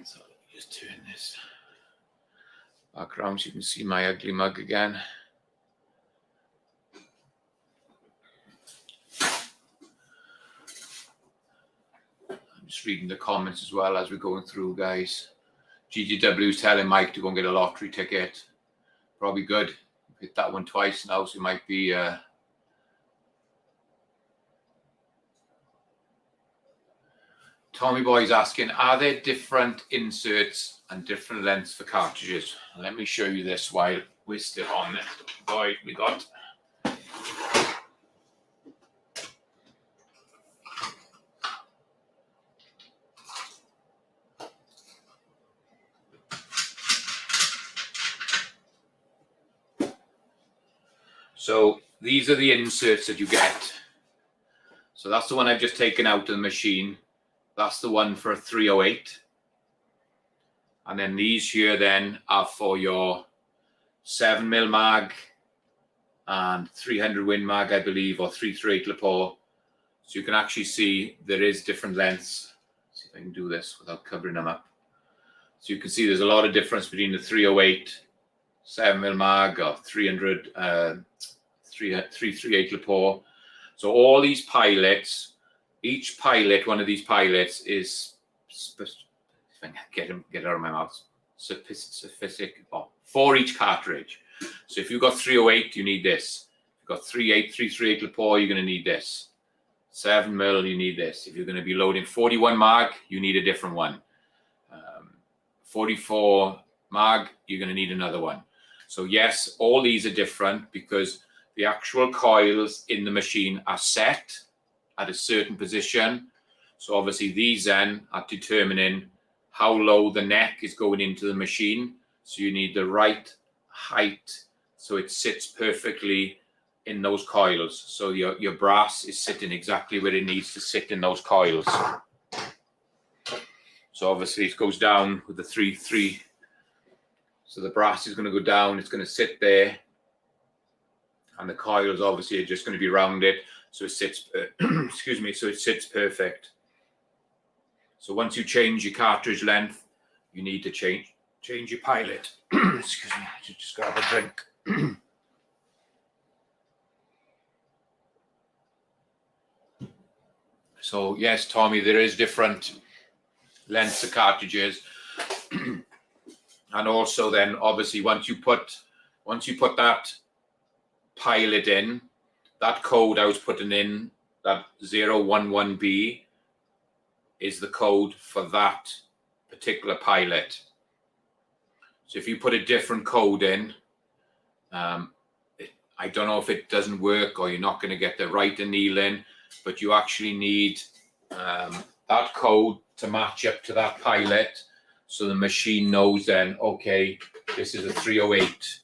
Speaker 1: So let me just turn this back around so you can see my ugly mug again. Just reading the comments as well as we're going through, guys. GGW is telling Mike to go and get a lottery ticket. Probably good. Hit that one twice now, so it might be. Tommy Boy's asking, are there different inserts and different lengths for cartridges? Let me show you this while we're still on it. Boy, we got. So these are the inserts that you get. So that's the one I've just taken out of the machine. That's the one for a 308. And then these here then are for your 7mm mag and 300 Win mag, I believe, or 338 Lepore. So you can actually see there is different lengths. Let's see if I can do this without covering them up. So you can see there's a lot of difference between the 308, 7mm mag, or 300, 338 Lepore. So all these pilots, each pilot, one of these pilots is, if I can get it out of my mouth, sophisticated, for each cartridge. So if you've got 308, you need this. If you've got 338 Lepore, you're going to need this. 7mm, you need this. If you're going to be loading 41 mag, you need a different one. 44 mag, you're going to need another one. So yes, all these are different because the actual coils in the machine are set at a certain position. So obviously these then are determining how low the neck is going into the machine. So you need the right height so it sits perfectly in those coils. So your brass is sitting exactly where it needs to sit in those coils. So obviously it goes down with the 3. So the brass is going to go down, it's going to sit there. And the coils obviously are just going to be rounded. So it sits, excuse me, so it sits perfect. So once you change your cartridge length, you need to change your pilot. Excuse me, I just grab a drink. So yes, Tommy, there is different lengths of cartridges. And also then obviously once you put that pilot in, that code I was putting in, that 011B, is the code for that particular pilot. So if you put a different code in, I don't know if it doesn't work or you're not going to get the right annealing, but you actually need that code to match up to that pilot. So the machine knows then, okay, this is a 308.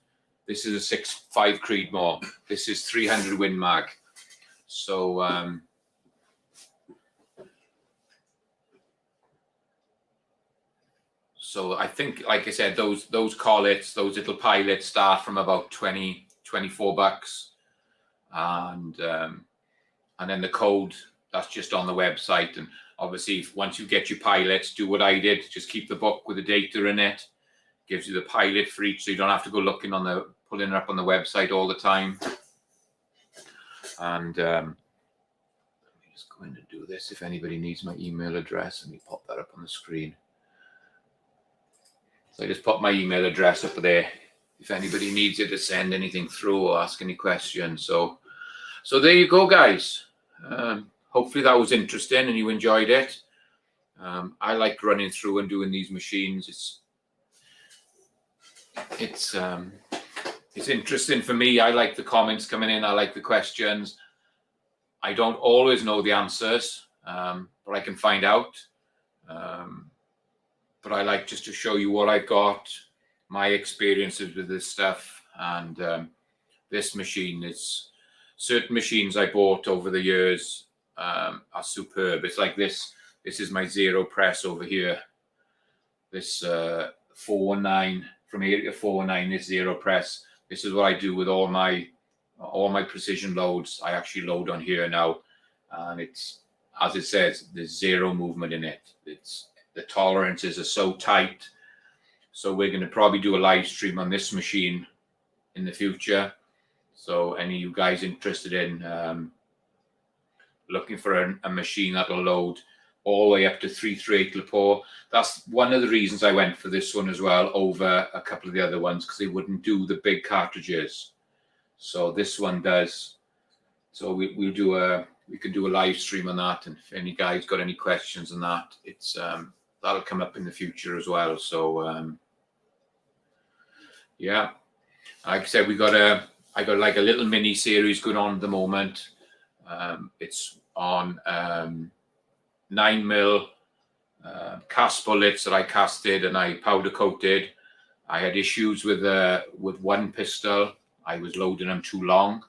Speaker 1: This is a 6.5 Creedmoor. This is 300 Win Mag. So I think, like I said, those collets, those little pilots start from about 20, 24 bucks. And then the code, that's just on the website. And obviously, once you get your pilots, do what I did. Just keep the book with the data in it. Gives you the pilot for each, so you don't have to go looking on pulling it up on the website all the time. And let me just go in and do this. If anybody needs my email address, let me pop that up on the screen. So I just pop my email address up there. If anybody needs it to send anything through or ask any questions. So there you go, guys. Hopefully that was interesting and you enjoyed it. I like running through and doing these machines. It's interesting for me. I like the comments coming in. I like the questions. I don't always know the answers, but I can find out. But I like just to show you what I've got, my experiences with this stuff. And this machine is, certain machines I bought over the years are superb. It's like this. This is my zero press over here. This 419, from here to 419, this zero press. This is what I do with all my precision loads. I actually load on here now, and it's, as it says, there's zero movement in it. The tolerances are so tight. So we're going to probably do a live stream on this machine in the future. So any of you guys interested in looking for a machine that'll load all the way up to 338 Lepore. That's one of the reasons I went for this one as well over a couple of the other ones, because they wouldn't do the big cartridges. So this one does. So we can do a live stream on that, and if any guys got any questions on that, it's that'll come up in the future as well. So yeah, like I said, I got like a little mini series going on at the moment. It's on 9mm cast bullets that I casted and I powder coated. I had issues with one pistol. I was loading them too long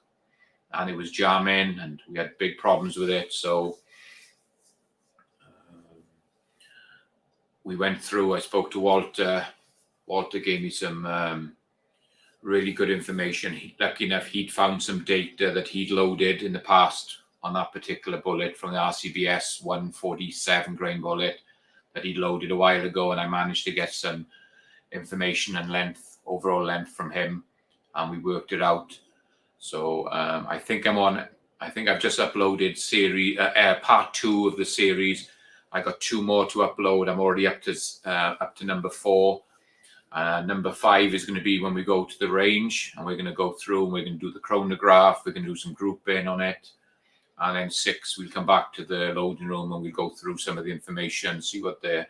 Speaker 1: and it was jamming, and we had big problems with it. So we went through, I spoke to Walter. Walter gave me some really good information. Lucky enough, he'd found some data that he'd loaded in the past on that particular bullet from the RCBS 147 grain bullet that he'd loaded a while ago, and I managed to get some information and length, overall length from him, and we worked it out. So I think I've just uploaded series part 2 of the series. I got 2 more to upload. I'm already up to number 4. Number 5 is going to be when we go to the range, and we're going to go through and we're going to do the chronograph. We're going to do some grouping on it. And then 6, we'll come back to the loading room and we'll go through some of the information, see what the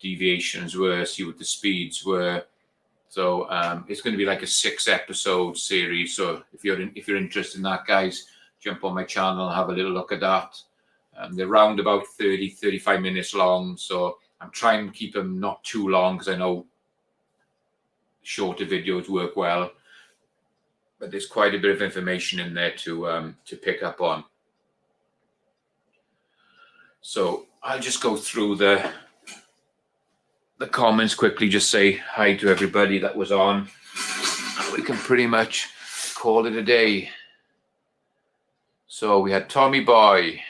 Speaker 1: deviations were, see what the speeds were. So it's going to be like a 6-episode series. So if you're interested in that, guys, jump on my channel and have a little look at that. They're around about 30, 35 minutes long. So I'm trying to keep them not too long, because I know shorter videos work well. But there's quite a bit of information in there to pick up on. So I'll just go through the comments quickly, just say hi to everybody that was on. And we can pretty much call it a day. So we had Tommy Boy,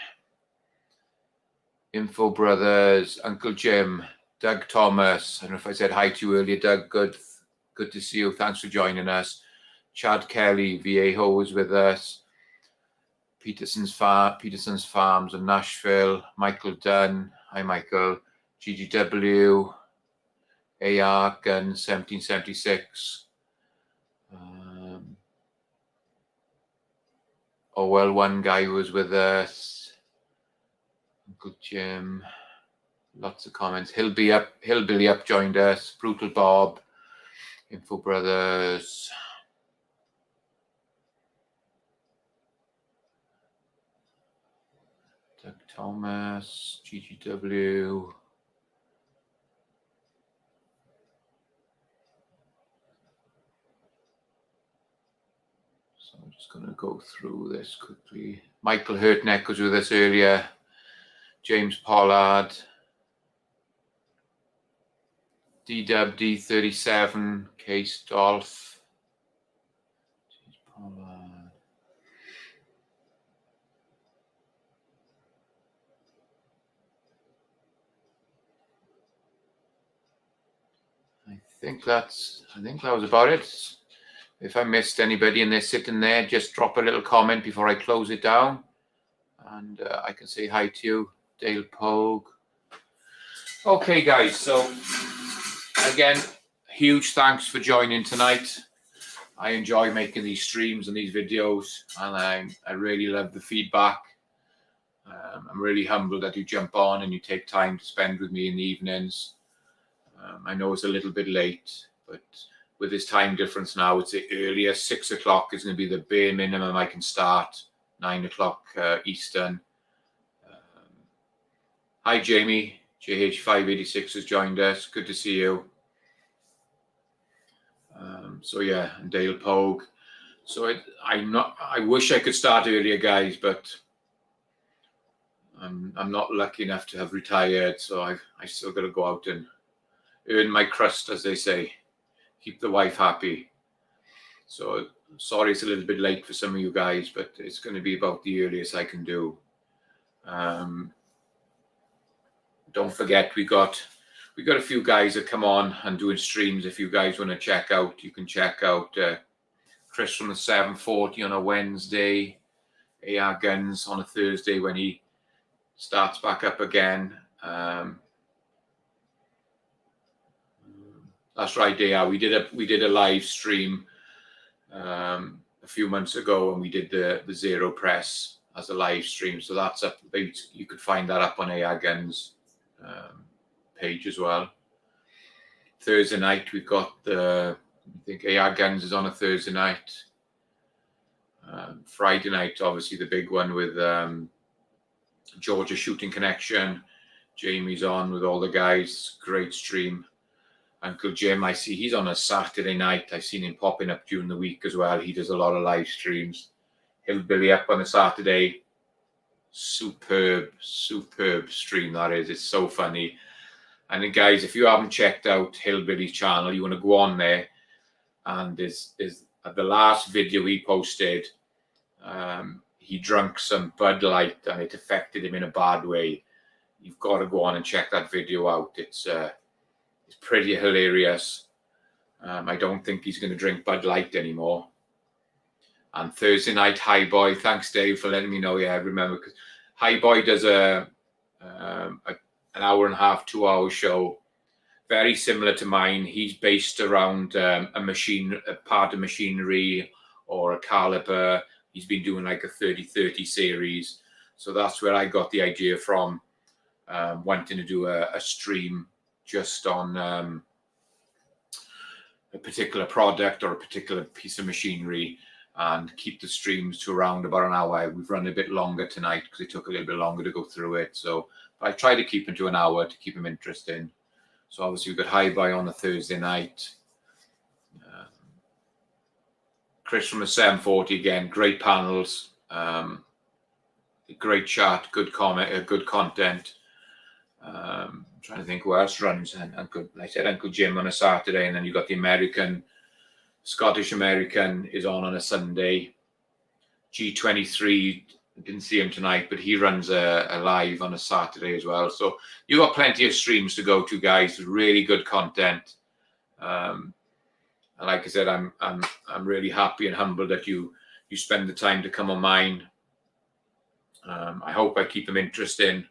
Speaker 1: Info Brothers, Uncle Jim, Doug Thomas. I don't know if I said hi to you earlier, Doug. Good to see you. Thanks for joining us. Chad Kelly, Viejo was with us. Peterson's Farms in Nashville. Michael Dunn. Hi, Michael. GGW. AR Gun 1776. Oh, well, one guy who was with us. Uncle Jim. Lots of comments. Hillbilly up joined us. Brutal Bob, Info Brothers. Doug Thomas, GGW. So I'm just going to go through this quickly. Michael Hurtneck was with us earlier. James Pollard. DW D37, Case Dolph. James Pollard. I think that was about it. If I missed anybody and they're sitting there, just drop a little comment before I close it down. And I can say hi to you, Dale Pogue. Okay, guys. So, again, huge thanks for joining tonight. I enjoy making these streams and these videos, and I really love the feedback. I'm really humbled that you jump on and you take time to spend with me in the evenings. I know it's a little bit late, but with this time difference now, it's the earliest. 6 o'clock is going to be the bare minimum I can start. 9 o'clock Eastern. Hi, Jamie. JH586 has joined us. Good to see you. So yeah, and Dale Pogue. So I wish I could start earlier, guys, but I'm not lucky enough to have retired. So I still got to go out and earn my crust, as they say. Keep the wife happy. So sorry it's a little bit late for some of you guys, but it's going to be about the earliest I can do. Don't forget, we got a few guys that come on and doing streams. If you guys want to check out, you can check out Chris from the 740 on a Wednesday, AR Guns on a Thursday when he starts back up again. That's right, AR. We did a live stream a few months ago, and we did the Zero Press as a live stream. So that's up. You could find that up on AR Guns page as well. Thursday night we've got I think AR Guns is on a Thursday night. Friday night, obviously the big one with Georgia Shooting Connection. Jamie's on with all the guys. Great stream. Uncle Jim, I see he's on a Saturday night. I've seen him popping up during the week as well. He does a lot of live streams. Hillbilly up on a Saturday. Superb stream that is. It's so funny. And then guys, if you haven't checked out Hillbilly's channel, you want to go on there. And is the last video he posted, he drank some Bud Light and it affected him in a bad way. You've got to go on and check that video out. It's pretty hilarious. I don't think he's going to drink Bud Light anymore. And Thursday night, Hi Boy. Thanks, Dave, for letting me know. Yeah, I remember. Because Hi Boy does an hour and a half, 2 hour show, very similar to mine. He's based around a part of machinery or a caliber. He's been doing like a 30-30 series. So that's where I got the idea from, wanting to do a stream just on a particular product or a particular piece of machinery and keep the streams to around about an hour. We've run a bit longer tonight because it took a little bit longer to go through it. So I try to keep them to an hour to keep them interesting. So obviously we've got Hi Bye on the Thursday night. Chris from the 740 again, great panels, great chat, good comment, good content. I'm trying to think who else runs. And like I said, Uncle Jim on a Saturday, and then you got the Scottish American is on a Sunday. G23, I didn't see him tonight, but he runs a live on a Saturday as well. So you got plenty of streams to go to, guys. Really good content. And like I said, I'm really happy and humbled that you spend the time to come on mine. I hope I keep them interesting.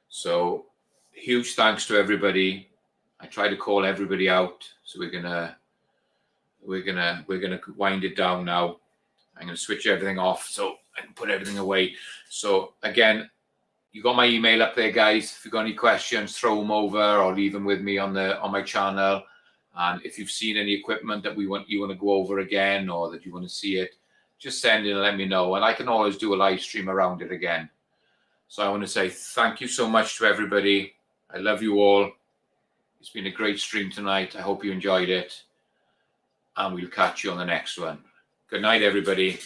Speaker 1: So huge thanks to everybody. I try to call everybody out. So we're gonna wind it down now. I'm gonna switch everything off so I can put everything away. So again, You got my email up there, guys. If you've got any questions, throw them over or leave them with me on my channel. And if you've seen any equipment that you want to go over again, or that you want to see it, just send it and let me know. And I can always do a live stream around it again. So I want to say thank you so much to everybody. I love you all. It's been a great stream tonight. I hope you enjoyed it. And we'll catch you on the next one. Good night, everybody.